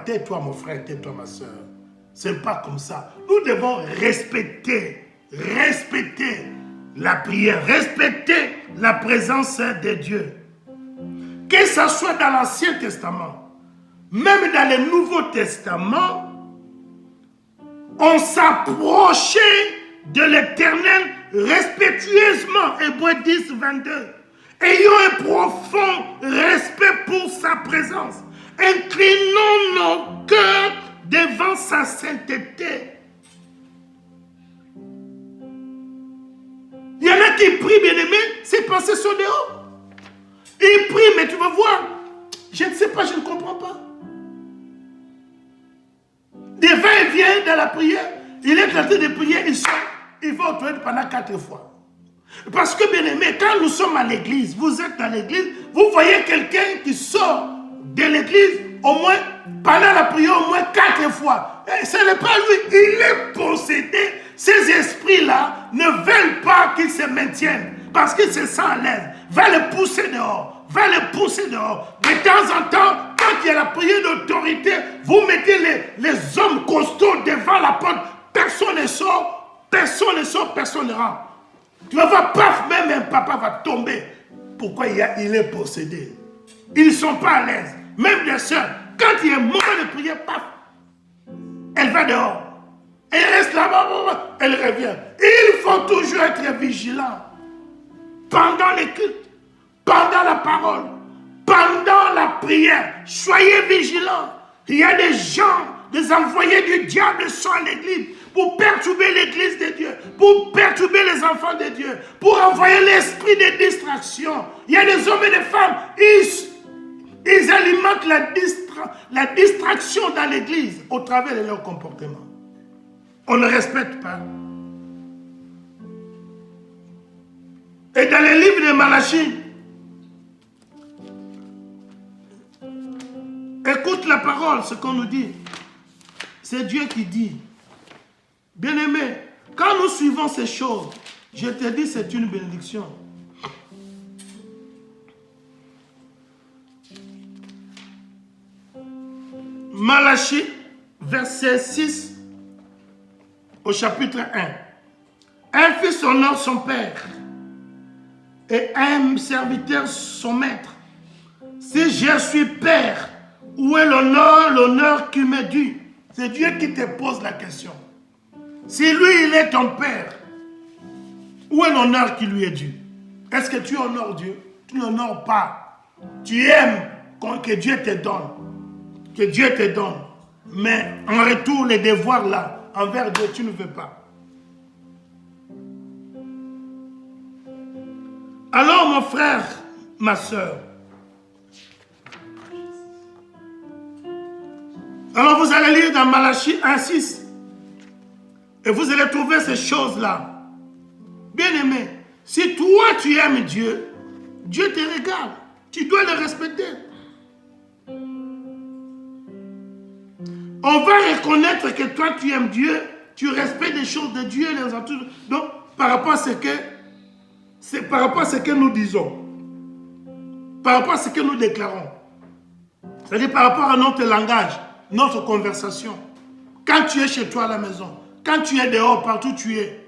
Tais-toi mon frère, tais-toi ma soeur. Ce n'est pas comme ça. Nous devons respecter la prière, respecter la présence de Dieu. Que ce soit dans l'Ancien Testament, même dans le Nouveau Testament, on s'approchait de l'Éternel respectueusement. Hébreux 10, 22. Ayons un profond respect pour sa présence. Inclinons nos cœurs devant sa sainteté. Il y en a qui prient, bien-aimé, ses pensées sont dehors. Ils prient, mais tu vas voir, je ne sais pas, je ne comprends pas. Des fois, il vient dans la prière, il est en train de prier, il va au toilette pendant 4 fois. Parce que, bien-aimé, quand nous sommes à l'église, vous êtes dans l'église, vous voyez quelqu'un qui sort de l'église, au moins, pendant la prière, au moins 4 fois. Et ce n'est pas lui, il est possédé. Ces esprits-là ne veulent pas qu'il se maintienne, parce qu'il se sent à l'aise. Va le pousser dehors, va le pousser dehors. De temps en temps, quand il y a la prière d'autorité, vous mettez les hommes costauds devant la porte. Personne ne sort, personne ne sort, personne ne rentre. Tu vas voir, paf, même un papa va tomber. Pourquoi il est possédé? Ils ne sont pas à l'aise. Même les sœurs, quand il y a un moment de prière, paf, elle va dehors. Elle reste là-bas, elle revient. Il faut toujours être vigilant. Pendant les cultes, pendant la parole, pendant la prière, soyez vigilants. Il y a des gens, des envoyés du diable sont à l'église pour perturber l'église de Dieu, pour perturber les enfants de Dieu, pour envoyer l'esprit de distraction. Il y a des hommes et des femmes, ils alimentent la distraction dans l'église au travers de leur comportement. On ne respecte pas. Et dans les livres de Malachie, écoute la parole, ce qu'on nous dit. C'est Dieu qui dit. Bien-aimé, quand nous suivons ces choses, je te dis, c'est une bénédiction. Malachie, verset 6, au chapitre 1. Un fils honore son père, et un serviteur son maître. Si je suis père, où est l'honneur qui m'est dû? C'est Dieu qui te pose la question. Si lui, il est ton père, où est l'honneur qui lui est dû? Est-ce que tu honores Dieu? Tu n'honores pas. Tu aimes que Dieu te donne. Que Dieu te donne. Mais en retour, les devoirs là, envers Dieu, tu ne veux pas. Alors, mon frère, ma soeur, alors vous allez lire dans Malachie 1,6 et vous allez trouver ces choses-là. Bien-aimé, si toi tu aimes Dieu, Dieu te regarde. Tu dois le respecter. On va reconnaître que toi tu aimes Dieu, tu respectes les choses de Dieu, les entours. Donc, par rapport à ce que nous disons, par rapport à ce que nous déclarons, c'est-à-dire par rapport à notre langage, notre conversation. Quand tu es chez toi à la maison, quand tu es dehors, partout tu es,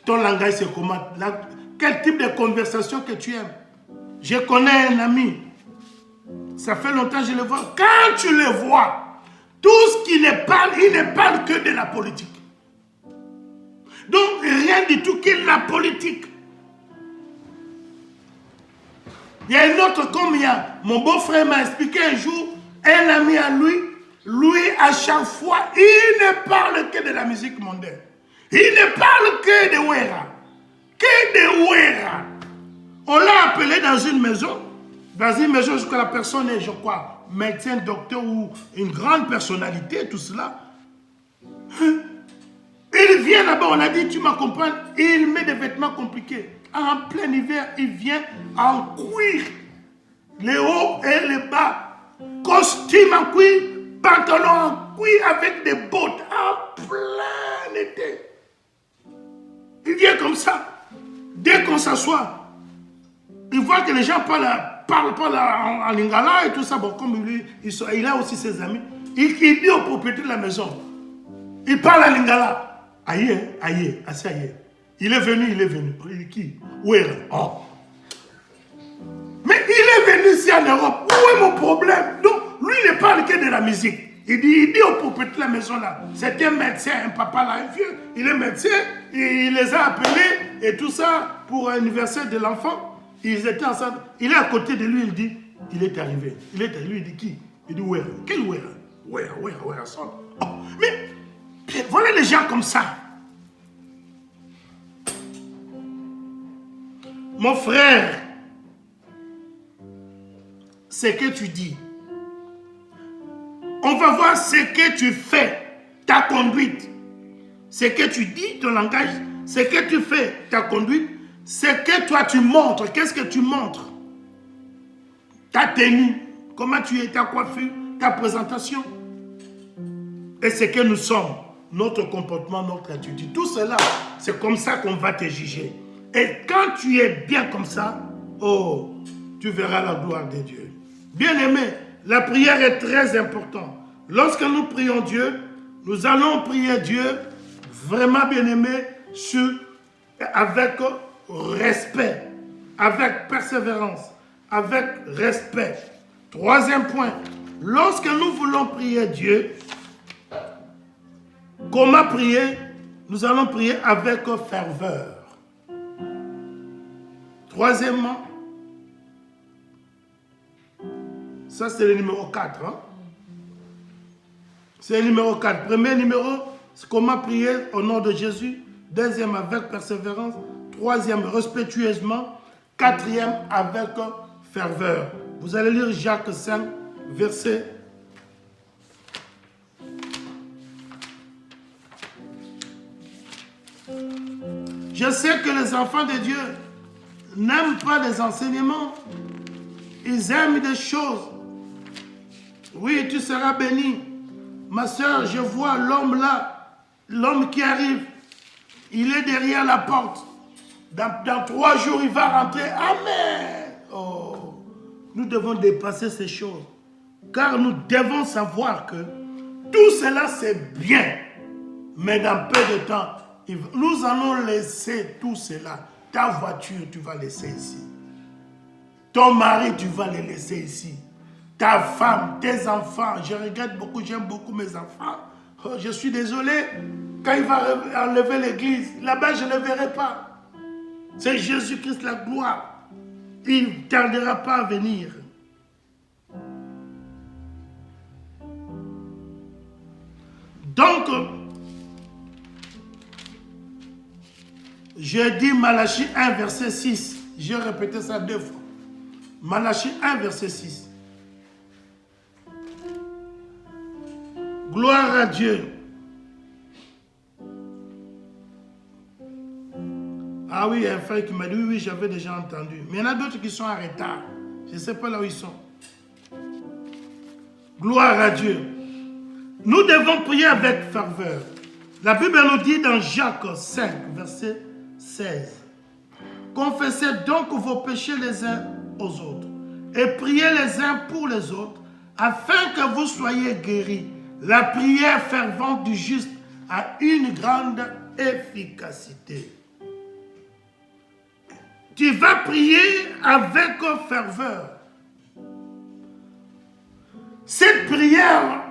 ton langage c'est comment? Quel type de conversation que tu aimes? Je connais un ami, ça fait longtemps que je le vois. Quand tu le vois, tout ce qu'il parle, il ne parle que de la politique. Donc rien du tout que la politique. Il y a une autre comme il y a, mon beau-frère m'a expliqué un jour, un ami à lui, à chaque fois, il ne parle que de la musique mondaine. Il ne parle que de Wera. Que de Wera. On l'a appelé dans une maison jusqu'à la personne est, je crois, médecin, docteur ou une grande personnalité, tout cela. Il vient là-bas, on a dit, tu m'accompagnes, et il met des vêtements compliqués. En plein hiver, il vient en cuir, les hauts et les bas, costume en cuir, pantalon en cuir avec des bottes en plein été. Il vient comme ça. Dès qu'on s'assoit, il voit que les gens parlent en lingala et tout ça. Bon, comme il a aussi ses amis, il dit au propriétaire de la maison, il parle en lingala. Aïe, assez aïe. Il est venu. Qui? Où est oh. Mais il est venu ici en Europe. Où est mon problème? Donc, lui, il ne parle que de la musique. Il dit au propriétaire de la maison là, c'est un médecin, un papa là, un vieux, il est médecin, il les a appelés et tout ça pour l'anniversaire de l'enfant. Ils étaient ensemble. Il est à côté de lui, il dit, il est arrivé. Lui, il dit qui? Il dit, where? Quel where? Where? Oh, mais voilà les gens comme ça. Mon frère, ce que tu dis, on va voir ce que tu fais, ta conduite. Ce que tu dis, ton langage, ce que tu fais, ta conduite, ce que toi tu montres. Qu'est-ce que tu montres? Ta tenue, comment tu es, ta coiffure, ta présentation. Et ce que nous sommes, notre comportement, notre attitude. Tout cela, c'est comme ça qu'on va te juger. Et quand tu es bien comme ça, oh, tu verras la gloire de Dieu. Bien-aimé, la prière est très importante. Lorsque nous prions Dieu, nous allons prier Dieu, vraiment bien-aimé, avec respect, avec persévérance, avec respect. Troisième point, lorsque nous voulons prier Dieu, comment prier? Nous allons prier avec ferveur. Troisièmement, ça c'est le numéro 4. Hein? C'est le numéro 4. Premier numéro, c'est comment prier au nom de Jésus. Deuxième, avec persévérance. Troisième, respectueusement. Quatrième, avec ferveur. Vous allez lire Jacques 5, verset. Je sais que les enfants de Dieu n'aiment pas les enseignements. Ils aiment des choses. Oui, tu seras béni. Ma soeur, je vois l'homme là, l'homme qui arrive. Il est derrière la porte. Dans 3 jours, il va rentrer. Amen. Oh, nous devons dépasser ces choses. Car nous devons savoir que tout cela, c'est bien. Mais dans peu de temps, nous allons laisser tout cela. Ta voiture, tu vas laisser ici. Ton mari, tu vas les laisser ici. Ta femme, tes enfants. Je regrette beaucoup, j'aime beaucoup mes enfants. Oh, je suis désolé. Quand il va enlever l'église, là-bas, je ne le verrai pas. C'est Jésus-Christ la gloire. Il ne tardera pas à venir. Donc, j'ai dit Malachie 1, verset 6. J'ai répété ça 2 fois. Malachie 1, verset 6. Gloire à Dieu. Ah oui, il y a un frère qui m'a dit, oui, j'avais déjà entendu. Mais il y en a d'autres qui sont en retard. Je ne sais pas là où ils sont. Gloire à Dieu. Nous devons prier avec ferveur. La Bible nous dit dans Jacques 5, verset 16. Confessez donc vos péchés les uns aux autres et priez les uns pour les autres afin que vous soyez guéris. La prière fervente du juste a une grande efficacité. Tu vas prier avec ferveur. Cette prière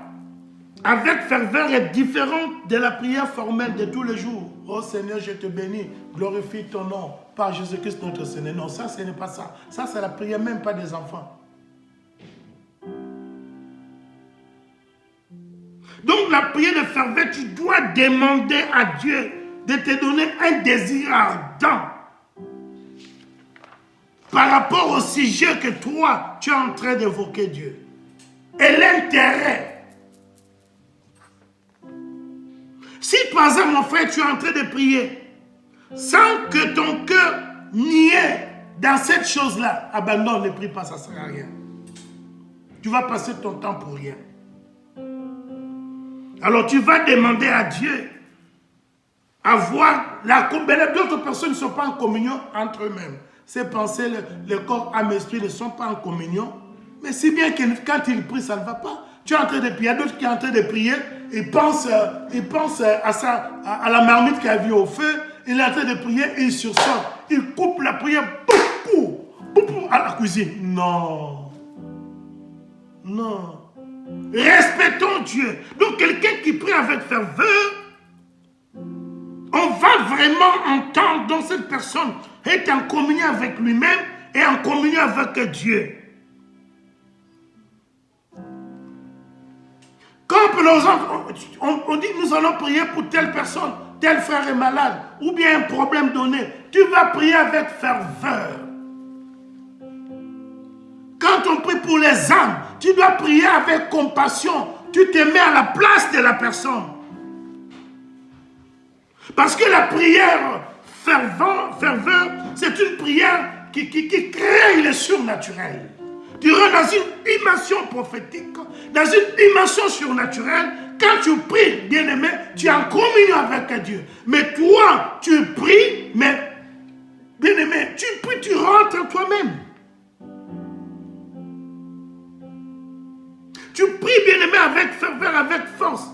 avec ferveur est différente de la prière formelle de tous les jours. Oh Seigneur, je te bénis, glorifie ton nom par Jésus-Christ notre Seigneur. Non, ça, ce n'est pas ça. Ça, c'est la prière même pas des enfants. Donc, la prière de ferveur, tu dois demander à Dieu de te donner un désir ardent par rapport au sujet que toi, tu es en train d'évoquer Dieu. Et l'intérêt. Si par exemple, mon frère, tu es en train de prier, sans que ton cœur n'y est dans cette chose-là, abandonne, ne prie pas, ça ne sert à rien. Tu vas passer ton temps pour rien. Alors tu vas demander à Dieu à voir la communion. D'autres personnes ne sont pas en communion entre eux-mêmes. Ces pensées, le corps, âme, esprit ne sont pas en communion. Mais si bien que quand ils prient, ça ne va pas. Tu es en train de prier, d'autres qui sont en train de prier, ils pensent à ça, à la marmite qui a vu au feu. Il est en train de prier et il sursort. Il coupe la prière à la cuisine. Non. Non. Respectons Dieu. Donc quelqu'un qui prie avec ferveur, on va vraiment entendre dans cette personne est en communion avec lui-même et en communion avec Dieu. Quand on dit nous allons prier pour telle personne, tel frère est malade, ou bien un problème donné, tu vas prier avec ferveur. Quand on prie pour les âmes, tu dois prier avec compassion. Tu te mets à la place de la personne. Parce que la prière ferveur, c'est une prière qui crée le surnaturel. Tu rentres dans une dimension prophétique, dans une dimension surnaturelle. Quand tu pries, bien-aimé, tu es en communion avec Dieu. Mais toi, tu pries, mais bien-aimé, tu pries, tu rentres toi-même. Tu pries, bien-aimé, avec ferveur, avec force.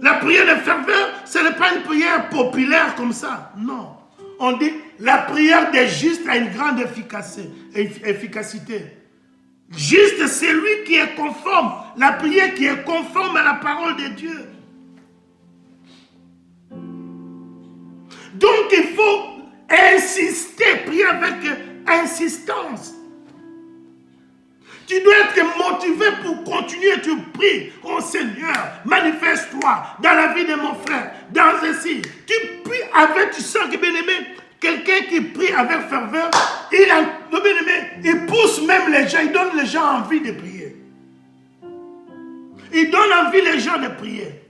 La prière de ferveur, ce n'est pas une prière populaire comme ça. Non. On dit, la prière des justes a une grande efficacité. Juste, c'est lui qui est conforme. La prière qui est conforme à la parole de Dieu. Donc, il faut insister, prier avec insistance. Tu dois être motivé pour continuer, tu pries. Oh Seigneur, manifeste-toi dans la vie de mon frère, dans ceci. Tu pries avec, tu sens que bien-aimé, quelqu'un qui prie avec ferveur, il pousse même les gens, il donne les gens envie de prier. Il donne envie les gens de prier.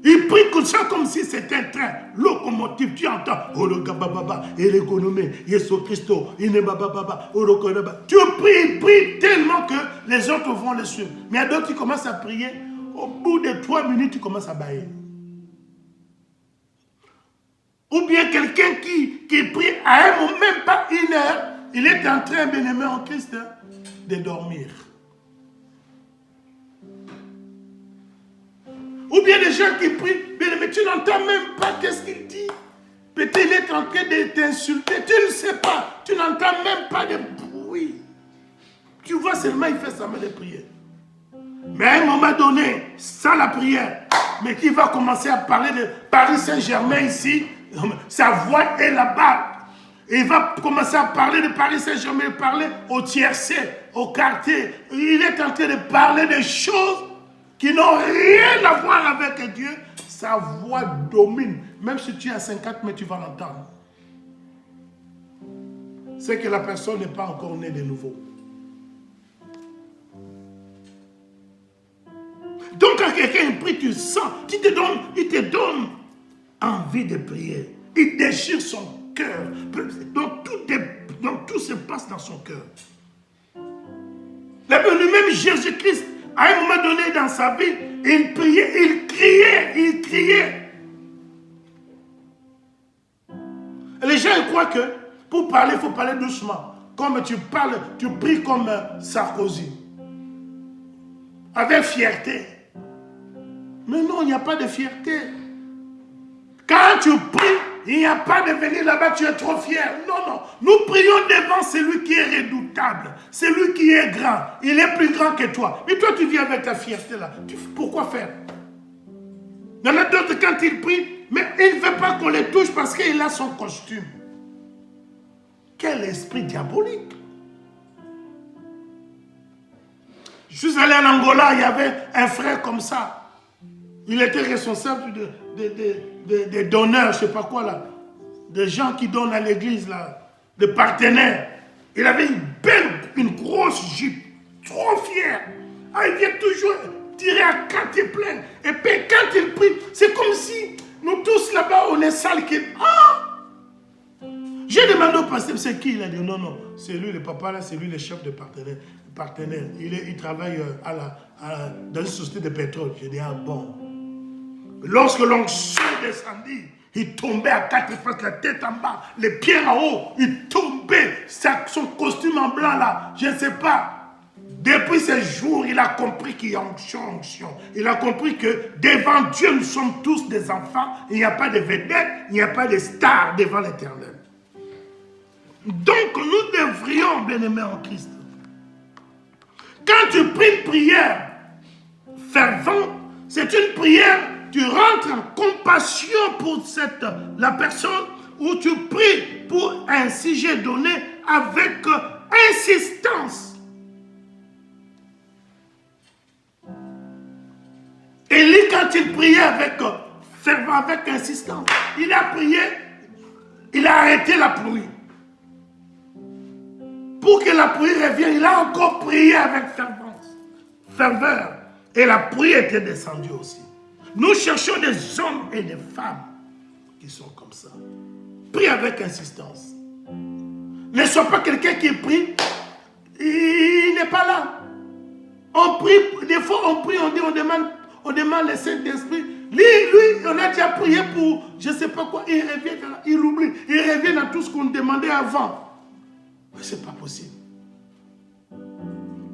Il prie comme ça, comme si c'était un train locomotive. Tu entends, oh le gabababa, et l'économie, Yesu Christo, il ne bababa, oh le konaba. Tu pries, il prie tellement que les autres vont le suivre. Mais il y a d'autres qui commencent à prier. Au bout de 3 minutes, tu commences à bailler. Ou bien quelqu'un qui prie à un moment, même pas 1 heure, il est en train, bien-aimé en Christ, de dormir. Ou bien des gens qui prient, mais tu n'entends même pas qu'est-ce qu'il dit. Peut-être il est en train de t'insulter, tu ne sais pas, tu n'entends même pas de bruit. Tu vois seulement, il fait sa main de prière. Mais à un moment donné, sans la prière, mais qui va commencer à parler de Paris Saint-Germain ici, sa voix est là-bas. Il va commencer à parler de Paris Saint-Germain, parler au tiercé, au quartier. Il est en train de parler de choses qui n'ont rien à voir avec Dieu. Sa voix domine. Même si tu es à 50 mètres, tu vas l'entendre. C'est que la personne n'est pas encore née de nouveau. Donc quand quelqu'un prie, tu sens, il te donne envie de prier. Il déchire son cœur. Donc tout se passe dans son cœur. Même Jésus-Christ, à un moment donné dans sa vie, il priait, il criait. Et les gens ils croient que pour parler, il faut parler doucement. Comme tu parles, tu pries comme Sarkozy. Avec fierté. Mais non, il n'y a pas de fierté. Quand tu pries, il n'y a pas de venir là-bas, tu es trop fier. Non. Nous prions devant celui qui est redoutable. Celui qui est grand. Il est plus grand que toi. Mais toi, tu viens avec ta fierté là. Pourquoi faire? Il y en a d'autres, quand ils prient, mais il ne veut pas qu'on les touche parce qu'il a son costume. Quel esprit diabolique. Je suis allé en Angola, il y avait un frère comme ça. Il était responsable des donneurs, je ne sais pas quoi là. Des gens qui donnent à l'église là. Des partenaires. Il avait une grosse jupe. Trop fier. Ah, il vient toujours tirer à 4 plein. Et puis quand il prie, c'est comme si nous tous là-bas, on est sales. J'ai demandé au pasteur, c'est qui? Il a dit non, c'est lui le papa là, c'est lui le chef de partenaire. Il travaille dans une société de pétrole. J'ai dit, ah bon. Lorsque l'onction descendit, il tombait à 4 faces, la tête en bas, les pieds en haut, il tombait, son costume en blanc là, je ne sais pas. Depuis ce jour, il a compris qu'il y a onction. Il a compris que devant Dieu, nous sommes tous des enfants. Il n'y a pas de vedettes, il n'y a pas de stars devant l'Éternel. Donc, nous devrions, bien-aimés en Christ, Quand tu pries une prière fervente, c'est une prière, tu rentres en compassion pour la personne, ou tu pries pour un sujet donné avec insistance. Élie, quand il priait avec fervent, avec insistance, il a prié, il a arrêté la pluie. Pour que la pluie revienne, il a encore prié avec ferveur. Et la pluie était descendue aussi. Nous cherchons des hommes et des femmes qui sont comme ça. Prie avec insistance. Ne sois pas quelqu'un qui prie, il n'est pas là. On prie, des fois on prie, on demande le Saint-Esprit. Lui, on a déjà prié pour je ne sais pas quoi, il revient, il oublie, il revient à tout ce qu'on demandait avant. Mais ce n'est pas possible.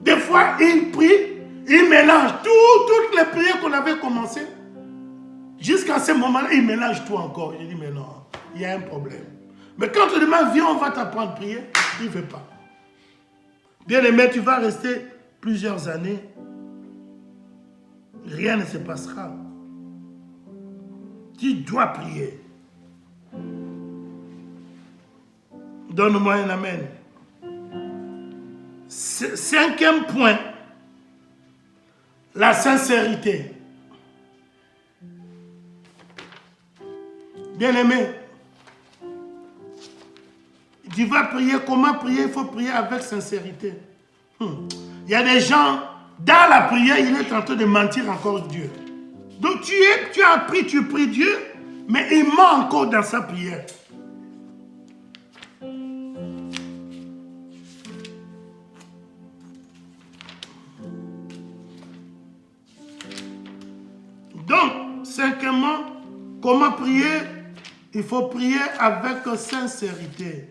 Des fois, il prie, il mélange toutes les prières qu'on avait commencées. Jusqu'à ce moment-là, il mélange tout encore. Il dit, mais non, il y a un problème. Mais quand on demande, viens, on va t'apprendre à prier, il ne veut pas. Bien aimé, tu vas rester plusieurs années. Rien ne se passera. Tu dois prier. Donne-moi un amen. Cinquième point, la sincérité. Bien-aimé, tu vas prier, comment prier? Il faut prier avec sincérité. Il y a des gens, dans la prière, il est en train de mentir encore Dieu. Donc tu as appris, tu pries Dieu, mais il ment encore dans sa prière. Donc, cinquièmement, comment prier? Il faut prier avec sincérité.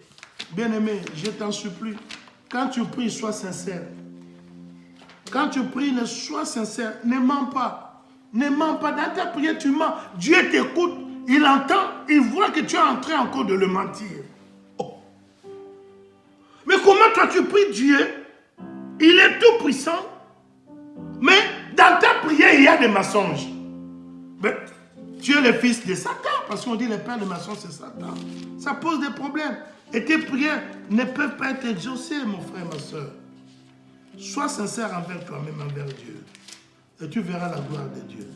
Bien-aimé, je t'en supplie, quand tu pries, sois sincère. Quand tu pries, sois sincère. Ne mens pas. Ne mens pas. Dans ta prière, tu mens. Dieu t'écoute, il entend, il voit que tu es en train encore de le mentir. Oh. Mais comment toi tu pries Dieu? Il est tout puissant. Mais dans ta prière, il y a des mensonges. Mais tu es le fils de Satan, parce qu'on dit le père de mensonges, c'est Satan. Ça pose des problèmes. Et tes prières ne peuvent pas être exaucées, mon frère, ma soeur. Sois sincère envers toi-même, envers Dieu. Et tu verras la gloire de Dieu.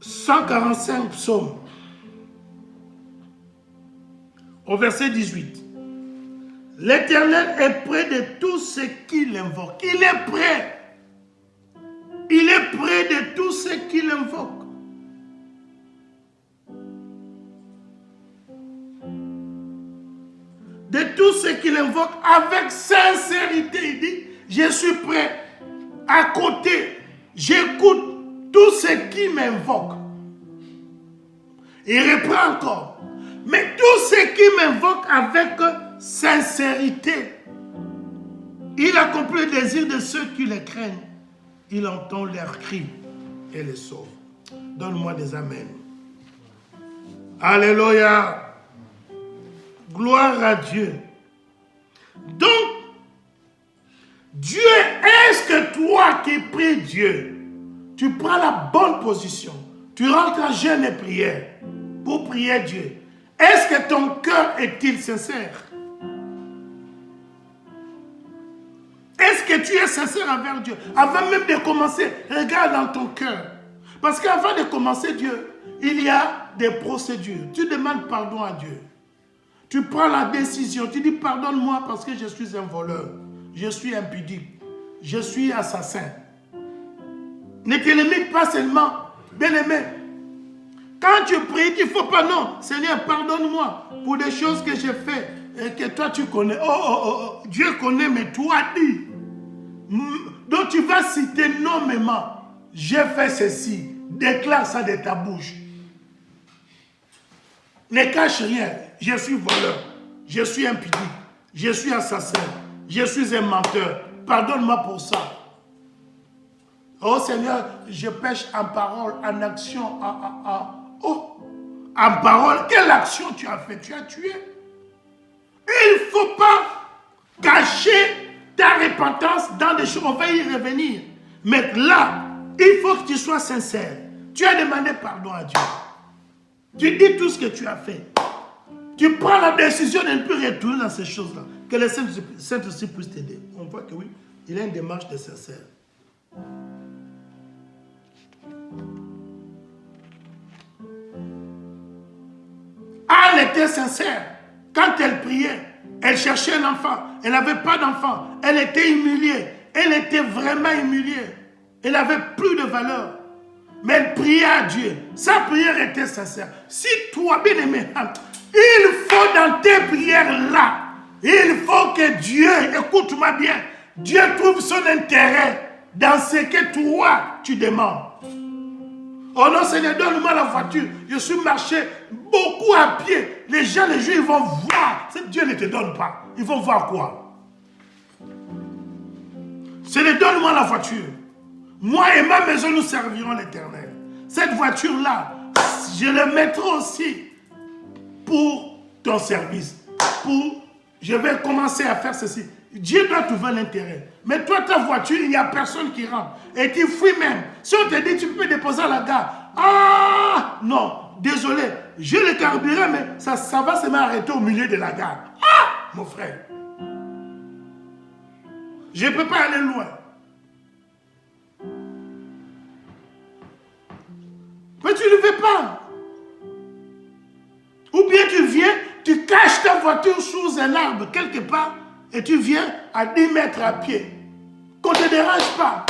145 psaumes. Au verset 18. L'Éternel est près de tous ceux qui l'invoquent. Il est près. Il est près de tous ceux qui l'invoquent. De tous ceux qui l'invoquent avec sincérité. Il dit, je suis prêt, à côté, j'écoute tous ceux qui m'invoquent. Il reprend encore. Mais tous ceux qui m'invoquent avec sincérité, il accomplit le désir de ceux qui le craignent. Il entend leurs cris et les sauve. Donne-moi des amens. Alléluia. Gloire à Dieu. Donc, Dieu, est-ce que toi qui pries Dieu, tu prends la bonne position, tu rentres en jeûne et prière pour prier Dieu? Est-ce que ton cœur est-il sincère? Est-ce que tu es sincère envers Dieu? Avant même de commencer, regarde dans ton cœur. Parce qu'avant de commencer Dieu, il y a des procédures. Tu demandes pardon à Dieu. Tu prends la décision, tu dis pardonne-moi parce que je suis un voleur, je suis impudique, je suis assassin. Ne te limite pas seulement, bien-aimé. Quand tu pries, il ne faut pas, non, Seigneur, pardonne-moi pour des choses que j'ai faites et que toi tu connais. Oh, Dieu connaît, mais toi dis. Donc tu vas citer nommément, j'ai fait ceci, déclare ça de ta bouche. Ne cache rien. Je suis voleur, je suis impudique, je suis assassin, je suis un menteur. Pardonne-moi pour ça. Oh Seigneur, je pêche en parole, en action, en parole. Quelle action tu as fait? Tu as tué. Et il ne faut pas cacher ta repentance dans des choses. On va y revenir. Mais là, il faut que tu sois sincère. Tu as demandé pardon à Dieu. Tu dis tout ce que tu as fait. Tu prends la décision de ne plus retourner dans ces choses-là. Que le Saint-Esprit puisse t'aider. On voit que oui, il a une démarche de sincère. Anne était sincère. Quand elle priait, elle cherchait un enfant. Elle n'avait pas d'enfant. Elle était humiliée. Elle était vraiment humiliée. Elle n'avait plus de valeur. Mais elle priait à Dieu. Sa prière était sincère. Si toi, bien aimé, il faut dans tes prières-là, il faut que Dieu, écoute-moi bien, Dieu trouve son intérêt dans ce que toi, tu demandes. Oh non, Seigneur, donne-moi la voiture. Je suis marché beaucoup à pied. Les gens, les Juifs, ils vont voir. Si Dieu ne te donne pas, ils vont voir quoi? Seigneur, donne-moi la voiture. Moi et ma maison, nous servirons l'Éternel. Cette voiture-là, je la mettrai aussi pour ton service. Je vais commencer à faire ceci. Dieu doit trouver l'intérêt. Mais toi, ta voiture, il n'y a personne qui rentre. Et tu fuis même. Si on te dit, tu peux déposer à la gare. Ah, non, désolé. J'ai le carburant, mais ça va se m'arrêter au milieu de la gare. Ah, mon frère. Je ne peux pas aller loin. Mais tu ne veux pas. Ou bien tu viens, tu caches ta voiture sous un arbre quelque part et tu viens à 10 mètres à pied. Qu'on ne te dérange pas.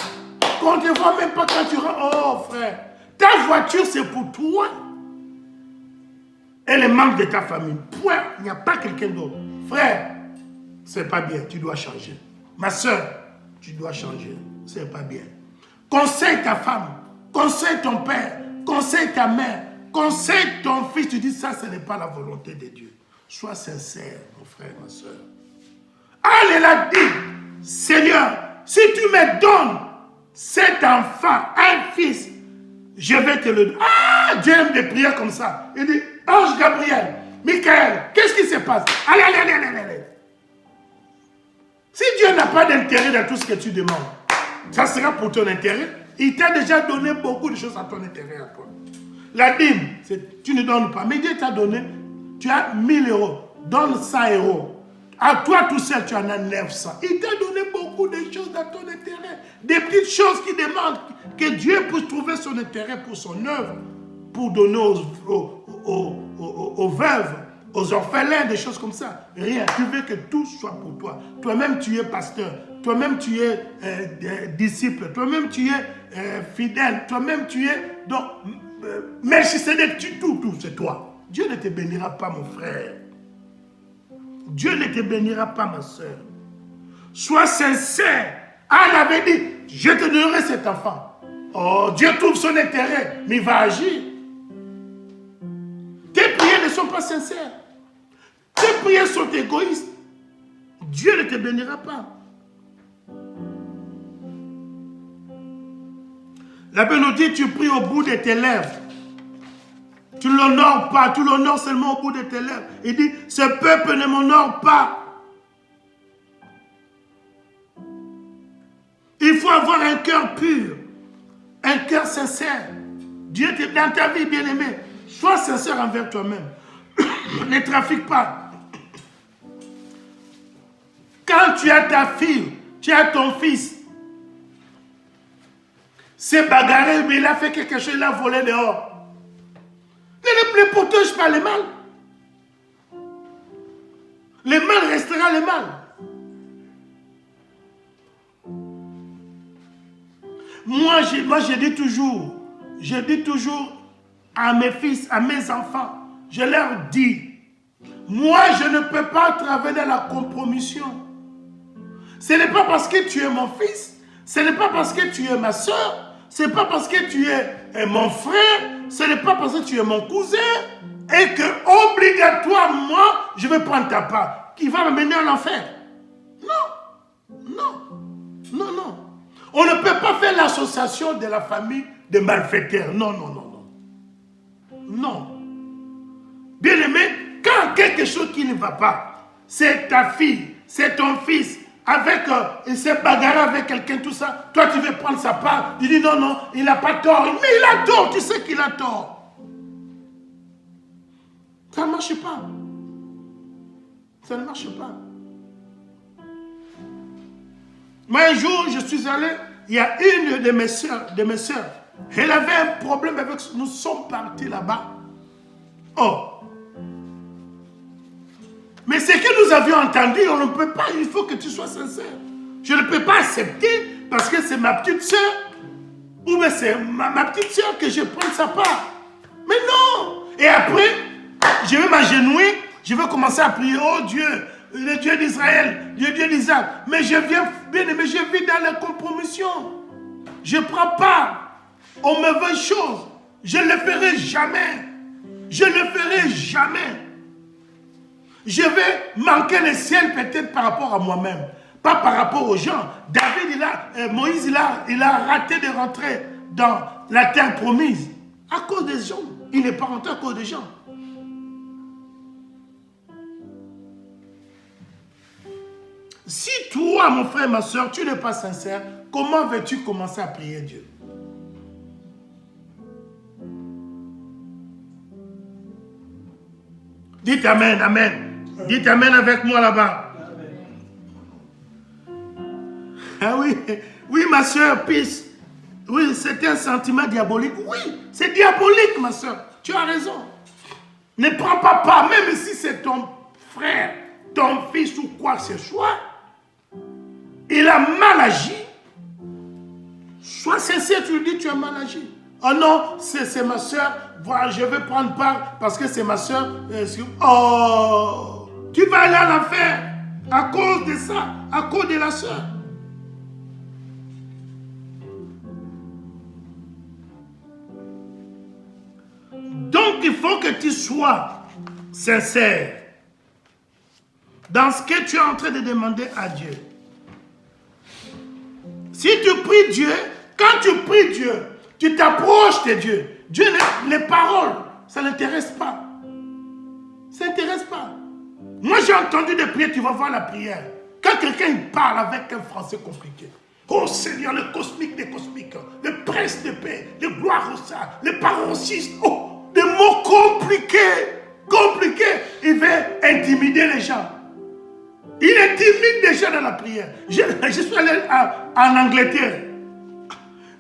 Qu'on ne te voit même pas quand tu rentres. Oh frère, ta voiture c'est pour toi et les membres de ta famille. Point, il n'y a pas quelqu'un d'autre. Frère, c'est pas bien, tu dois changer. Ma soeur, tu dois changer, c'est pas bien. Conseille ta femme, conseille ton père, conseille ta mère, conseille ton fils, tu dis ça, ce n'est pas la volonté de Dieu. Sois sincère, mon frère, ma soeur. Elle a dit, Seigneur, si tu me donnes cet enfant, un fils, je vais te le donner. Ah, Dieu aime des prières comme ça. Il dit, Ange Gabriel, Michael, qu'est-ce qui se passe? Allez, allez, allez, allez, allez. Si Dieu n'a pas d'intérêt dans tout ce que tu demandes, ça sera pour ton intérêt. Il t'a déjà donné beaucoup de choses à ton intérêt à toi. La dîme, tu ne donnes pas. Mais Dieu t'a donné, tu as 1000 euros. Donne 100 euros. À toi tout seul, tu en as 900. Il t'a donné beaucoup de choses dans ton intérêt. Des petites choses qui demandent que Dieu puisse trouver son intérêt pour son œuvre. Pour donner aux veuves, aux orphelins, des choses comme ça. Rien. Tu veux que tout soit pour toi. Toi-même, tu es pasteur. Toi-même, tu es disciple. Toi-même, tu es fidèle. Toi-même, tu es... Donc, Melchisedec, tout, c'est toi. Dieu ne te bénira pas, mon frère. Dieu ne te bénira pas, ma soeur. Sois sincère. Anne avait dit, je te donnerai cet enfant. Oh, Dieu trouve son intérêt, mais il va agir. Tes prières ne sont pas sincères. Tes prières sont égoïstes. Dieu ne te bénira pas. La Bible nous dit, tu pries au bout de tes lèvres. Tu ne l'honores pas, tu l'honores seulement au bout de tes lèvres. Il dit, ce peuple ne m'honore pas. Il faut avoir un cœur pur, un cœur sincère. Dieu t'est dans ta vie, bien-aimé. Sois sincère envers toi-même. Ne trafique pas. Quand tu as ta fille, tu as ton fils, c'est bagarré, mais il a fait quelque chose, il a volé dehors. Ne protège pas le mal. Le mal restera le mal. Moi, je dis toujours à mes fils, à mes enfants, je leur dis, moi, je ne peux pas travailler dans la compromission. Ce n'est pas parce que tu es mon fils, ce n'est pas parce que tu es ma soeur, ce n'est pas parce que tu es mon frère, ce n'est pas parce que tu es mon cousin, et que obligatoirement, je vais prendre ta part, qui va me mener en enfer. Non. On ne peut pas faire l'association de la famille des malfaiteurs. Non. Bien aimé, quand quelque chose qui ne va pas, c'est ta fille, c'est ton fils, il s'est bagarré avec quelqu'un, tout ça, toi tu veux prendre sa part, tu dis non, non, il n'a pas tort, mais il a tort, tu sais qu'il a tort. Ça ne marche pas. Ça ne marche pas. Moi, un jour, je suis allé, il y a une de mes soeurs, elle avait un problème avec... Nous sommes partis là-bas. Oh. Mais ce que nous avions entendu, on ne peut pas, il faut que tu sois sincère. Je ne peux pas accepter parce que c'est ma petite soeur, ou bien c'est ma petite soeur que je prends sa part. Mais non. Et après, je vais m'agenouiller, je vais commencer à prier, oh Dieu, le Dieu d'Israël, le Dieu d'Isaac. Mais je viens, bien aimé, je vis dans la compromission. Je ne prends pas aux mauvaises choses. Je ne le ferai jamais. Je ne le ferai jamais. Je vais manquer le ciel peut-être par rapport à moi-même, pas par rapport aux gens. David, Moïse, il a raté de rentrer dans la terre promise à cause des gens. Il n'est pas rentré à cause des gens. Si toi, mon frère, ma soeur, tu n'es pas sincère, comment veux-tu commencer à prier Dieu? Dites Amen, Amen. Dites Amen avec moi là-bas. Ah oui, oui, ma soeur, peace. Oui, c'était un sentiment diabolique. Oui, c'est diabolique, ma soeur. Tu as raison. Ne prends pas part, même si c'est ton frère, ton fils ou quoi que ce soit. Il a mal agi. Sois sincère, tu lui dis tu as mal agi. Oh non, c'est ma soeur. Voilà, je vais prendre part parce que c'est ma soeur. Oh, tu vas aller à l'enfer à cause de ça, à cause de la soeur. Donc il faut que tu sois sincère dans ce que tu es en train de demander à Dieu. Si tu pries Dieu, quand tu pries Dieu, tu t'approches de Dieu. Dieu, les paroles, ça ne l'intéresse pas. Ça n'intéresse pas. Moi, j'ai entendu des prières, tu vas voir la prière. Quand quelqu'un parle avec un français compliqué, oh Seigneur, le cosmique des cosmiques, le prince de paix, le gloire au sein, le paroxysme, oh, des mots compliqués, il veut intimider les gens. Il intimide les gens dans la prière. Je suis allé en Angleterre.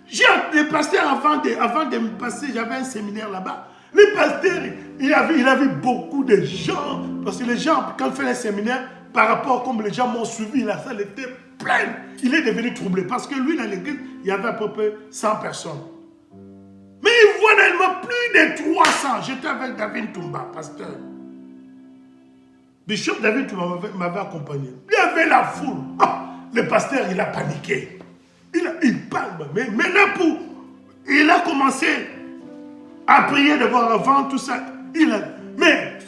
Le pasteur, avant de me passer, j'avais un séminaire là-bas. Le pasteur, il a vu beaucoup de gens. Parce que les gens, quand il fait un séminaire, par rapport à comme les gens m'ont suivi, la salle était pleine. Il est devenu troublé. Parce que lui, dans l'église, il y avait à peu près 100 personnes. Mais il voit réellement plus de 300. J'étais avec David Toumba, pasteur. Bishop David Toumba m'avait accompagné. Il y avait la foule. Oh, le pasteur, il a paniqué. Il parle, mais maintenant il a commencé à prier devant avant tout ça. Mais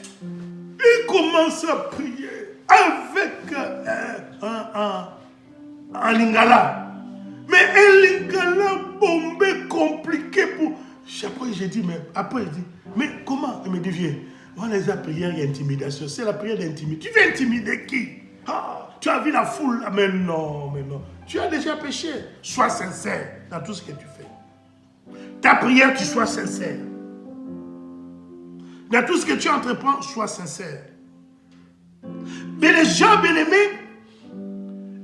il commence à prier avec un lingala. Mais un lingala bombé, compliqué pour... Après j'ai dit, après il dit, mais comment? Il me dit, viens, on les a prières et intimidation. C'est la prière d'intimidation. Tu veux intimider qui? Tu as vu la foule? Mais non. Tu as déjà péché. Sois sincère dans tout ce que tu fais. Ta prière, tu sois sincère. Dans tout ce que tu entreprends, sois sincère. Mais les gens bien-aimés,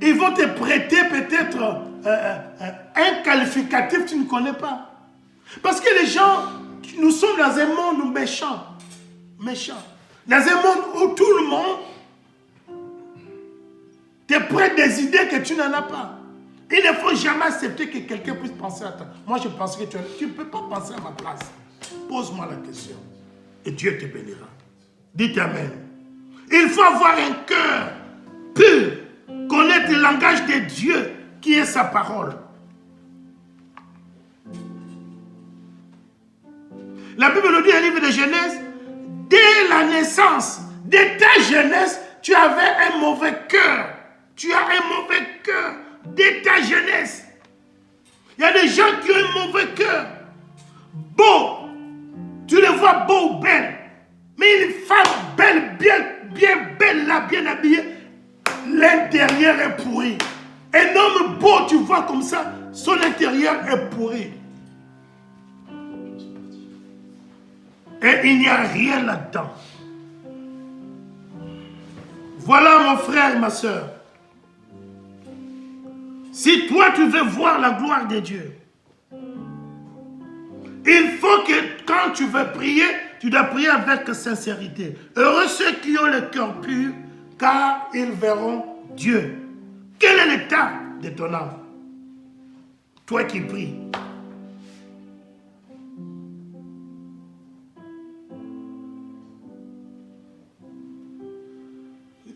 ils vont te prêter peut-être un qualificatif que tu ne connais pas. Parce que les gens, nous sommes dans un monde méchant. Dans un monde où tout le monde te prête des idées que tu n'en as pas. Il ne faut jamais accepter que quelqu'un puisse penser à toi. Moi, je pense que tu ne peux pas penser à ma place. Pose-moi la question. Et Dieu te bénira. Dites Amen. Il faut avoir un cœur pur. Connaître le langage de Dieu qui est sa parole. La Bible nous dit dans le livre de Genèse, dès la naissance, dès ta jeunesse, tu avais un mauvais cœur. Tu as un mauvais cœur dès ta jeunesse. Il y a des gens qui ont un mauvais cœur. Beau. Tu les vois beau ou belle. Mais une femme belle, bien belle là, bien habillée. Les l'intérieur est pourri. Et il n'y a rien là-dedans. Voilà mon frère, ma soeur. Si toi tu veux voir la gloire de Dieu, il faut que quand tu veux prier, tu dois prier avec sincérité. Heureux ceux qui ont le cœur pur, car ils verront Dieu. Quel est l'état de ton âme? Toi qui pries.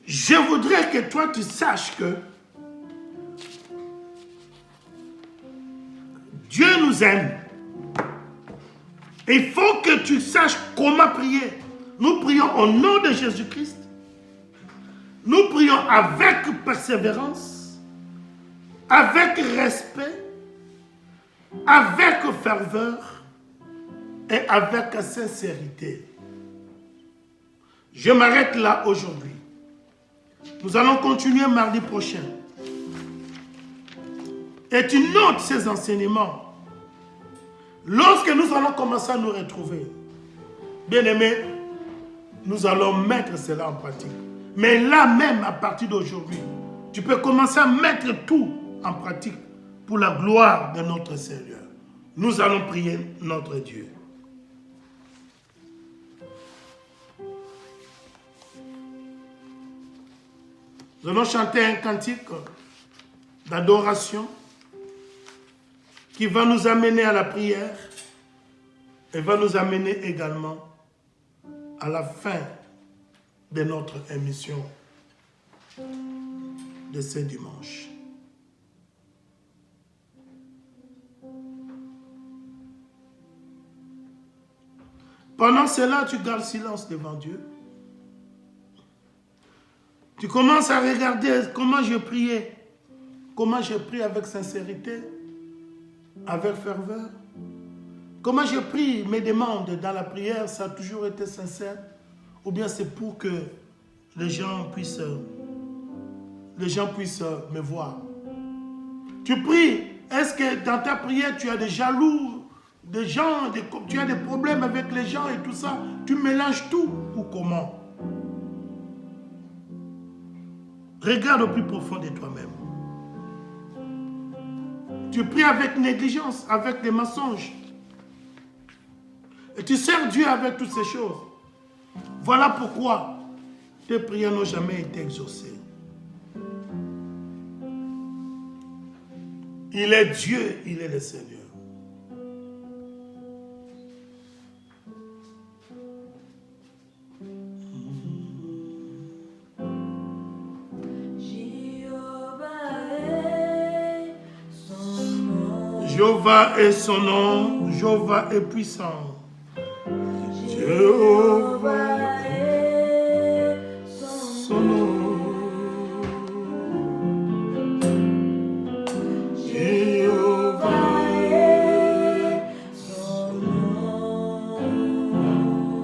Je voudrais que toi tu saches que Dieu nous aime. Il faut que tu saches comment prier. Nous prions au nom de Jésus-Christ. Nous prions avec persévérance, avec respect, avec ferveur et avec sincérité. Je m'arrête là aujourd'hui. Nous allons continuer mardi prochain. Et tu notes ces enseignements. Lorsque nous allons commencer à nous retrouver, bien-aimés, nous allons mettre cela en pratique. Mais là même, à partir d'aujourd'hui, tu peux commencer à mettre tout en pratique pour la gloire de notre Seigneur. Nous allons prier notre Dieu. Nous allons chanter un cantique d'adoration qui va nous amener à la prière et va nous amener également à la fin de notre émission de ce dimanche. Pendant cela, tu gardes silence devant Dieu. Tu commences à regarder comment je priais, comment je prie avec sincérité, avec ferveur. Comment je prie, mes demandes dans la prière, ça a toujours été sincère, ou bien c'est pour que les gens puissent me voir. Tu pries, est-ce que dans ta prière tu as des jaloux, des gens, tu as des problèmes avec les gens et tout ça, tu mélanges tout ou comment? Regarde au plus profond de toi-même. Tu pries avec négligence, avec des mensonges. Et tu sers Dieu avec toutes ces choses. Voilà pourquoi tes prières n'ont jamais été exaucées. Il est Dieu, il est le Seigneur. Jéhovah est son nom, Jéhovah est puissant. Jéhovah est son nom. Jéhovah est son nom.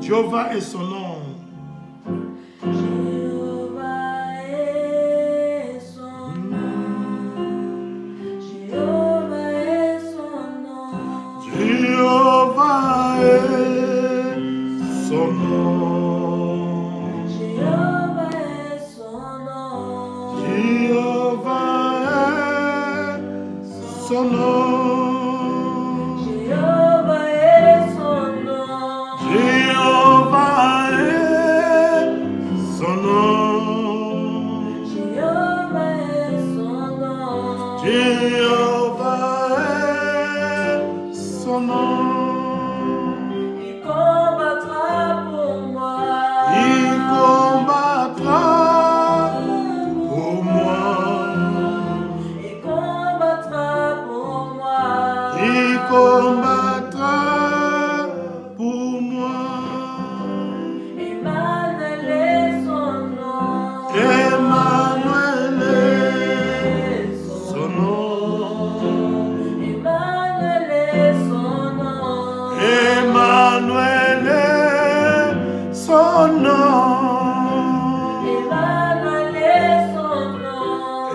Jéhovah est son nom.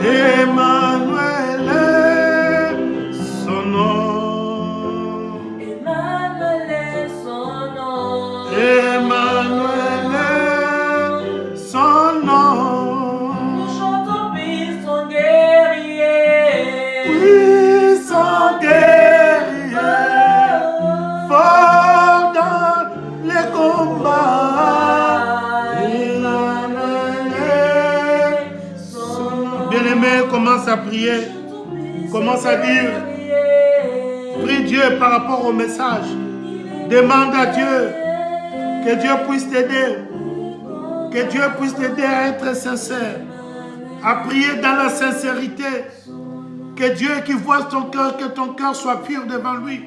Emmanuel est son nom. commence à prier. Commence à dire, prie Dieu par rapport au message. Demande à Dieu que Dieu puisse t'aider. Que Dieu puisse t'aider à être sincère. À prier dans la sincérité. Que Dieu qui voit ton cœur, que ton cœur soit pur devant lui.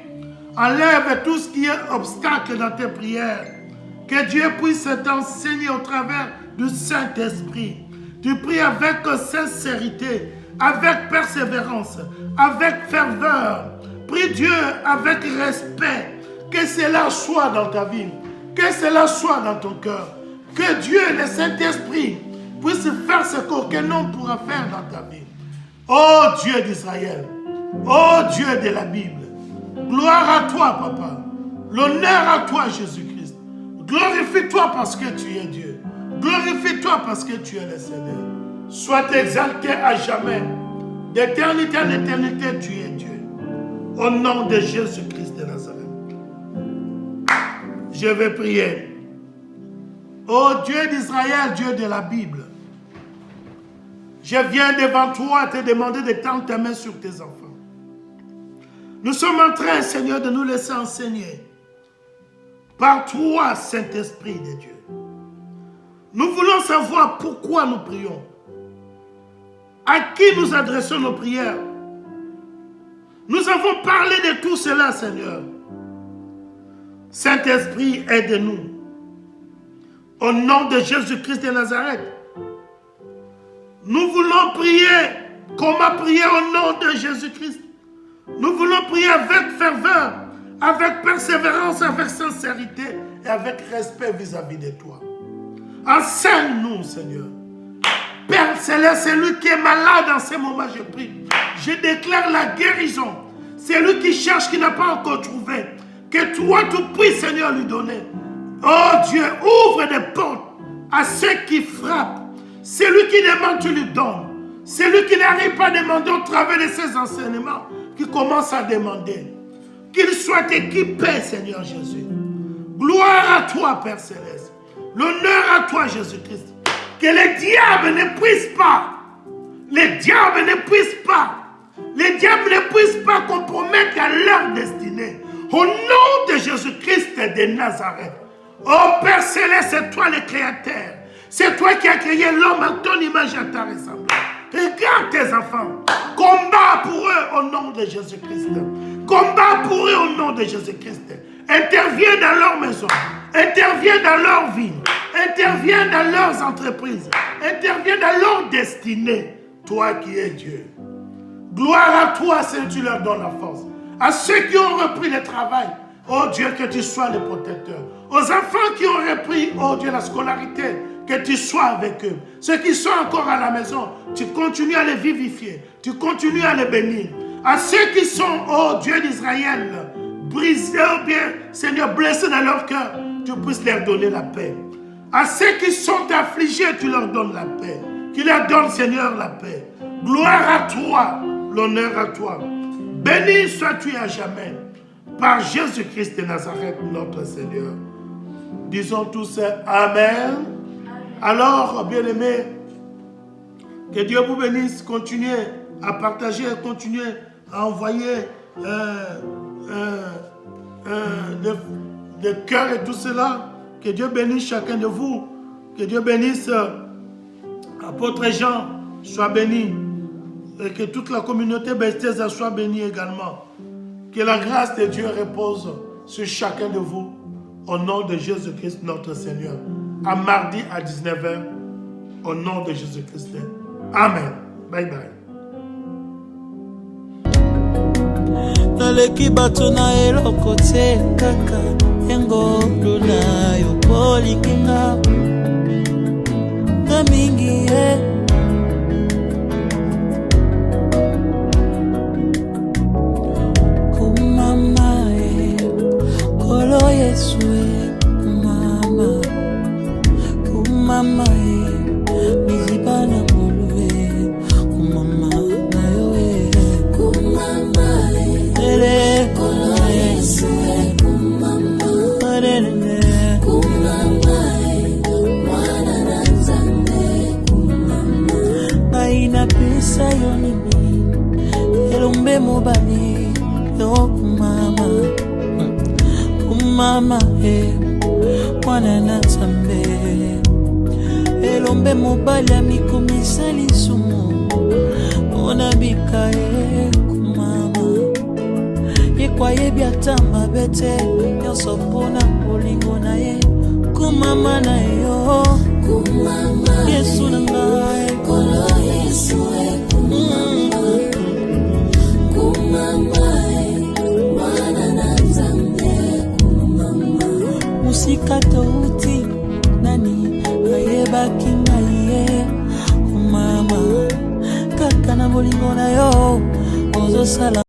Enlève tout ce qui est obstacle dans tes prières. Que Dieu puisse t'enseigner au travers du Saint-Esprit. Tu pries avec sincérité, avec persévérance, avec ferveur. Prie Dieu avec respect. Que cela soit dans ta vie. Que cela soit dans ton cœur. Que Dieu, le Saint-Esprit, puisse faire ce qu'aucun homme pourra faire dans ta vie. Oh Dieu d'Israël. Oh Dieu de la Bible. Gloire à toi, Papa. L'honneur à toi, Jésus-Christ. Glorifie-toi parce que tu es Dieu. Glorifie-toi parce que tu es le Seigneur. Sois exalté à jamais. D'éternité en éternité, tu es Dieu. Au nom de Jésus-Christ de Nazareth. Je vais prier. Ô Dieu d'Israël, Dieu de la Bible. Je viens devant toi te demander de tendre ta main sur tes enfants. Nous sommes en train, Seigneur, de nous laisser enseigner par toi, Saint-Esprit de Dieu. Nous voulons savoir pourquoi nous prions. À qui nous adressons nos prières. Nous avons parlé de tout cela, Seigneur. Saint-Esprit, aide-nous. Au nom de Jésus-Christ de Nazareth. Nous voulons prier comme à prier au nom de Jésus-Christ. Nous voulons prier avec ferveur, avec persévérance, avec sincérité et avec respect vis-à-vis de toi. Enseigne-nous, Seigneur. Père Céleste, c'est lui qui est malade en ce moment, je prie. Je déclare la guérison. C'est lui qui cherche, qui n'a pas encore trouvé. Que toi, tu puisses, Seigneur, lui donner. Oh Dieu, ouvre des portes à ceux qui frappent. Celui qui demande, tu lui donnes. Celui qui n'arrive pas à demander au travers de ses enseignements, qui commence à demander. Qu'il soit équipé, Seigneur Jésus. Gloire à toi, Père Céleste. L'honneur à toi, Jésus-Christ. Que les diables ne puissent pas. Les diables ne puissent pas. Les diables ne puissent pas compromettre leur destinée. Au nom de Jésus-Christ de Nazareth. Oh Père Céleste, c'est toi le Créateur. C'est toi qui as créé l'homme à ton image et à ta ressemblance. Regarde tes enfants. Combat pour eux au nom de Jésus-Christ. Combat pour eux au nom de Jésus-Christ. Interviens dans leur maison. Interviens dans leur vie. Interviens dans leurs entreprises. Interviens dans leur destinée. Toi qui es Dieu. Gloire à toi, Seigneur, tu leur donnes la force. À ceux qui ont repris le travail, oh Dieu, que tu sois le protecteur. Aux enfants qui ont repris, oh Dieu, la scolarité, que tu sois avec eux. Ceux qui sont encore à la maison, tu continues à les vivifier. Tu continues à les bénir. À ceux qui sont, oh Dieu d'Israël, brisés ou bien, Seigneur, blessés dans leur cœur, tu puisses leur donner la paix. À ceux qui sont affligés, tu leur donnes la paix. Tu leur donnes, Seigneur, la paix. Gloire à toi, l'honneur à toi. Béni sois-tu à jamais. Par Jésus-Christ de Nazareth, notre Seigneur. Disons tous Amen. Alors, bien-aimés, que Dieu vous bénisse. Continuez à partager, continuez à envoyer le cœur et tout cela. Que Dieu bénisse chacun de vous. Que Dieu bénisse apôtre Jean, soit béni. Et que toute la communauté Bethesda soit bénie également. Que la grâce de Dieu repose sur chacun de vous. Au nom de Jésus-Christ, notre Seigneur. À mardi à 19h. Au nom de Jésus-Christ. Amen. Bye bye. Naleki bato na eloko te kaka engolo na yo polikinga na mingi kumama kolo Yesu kumama kumama mizibana ngolwe kumama na yo kumama kolo Yesu kumama kumama mwana na Nzambe kumama aina pesa yoni kumama mwana na Nzambe elombe mobali amikomisa lisumu ona bika kumama yekwayebi ata mabe te nyonso mpona bolingo na ye kumama na yo Yesu na ngai kolo Yesu musika touti nani ayebaki ngai kumama kaka na bolingo na yo ozosala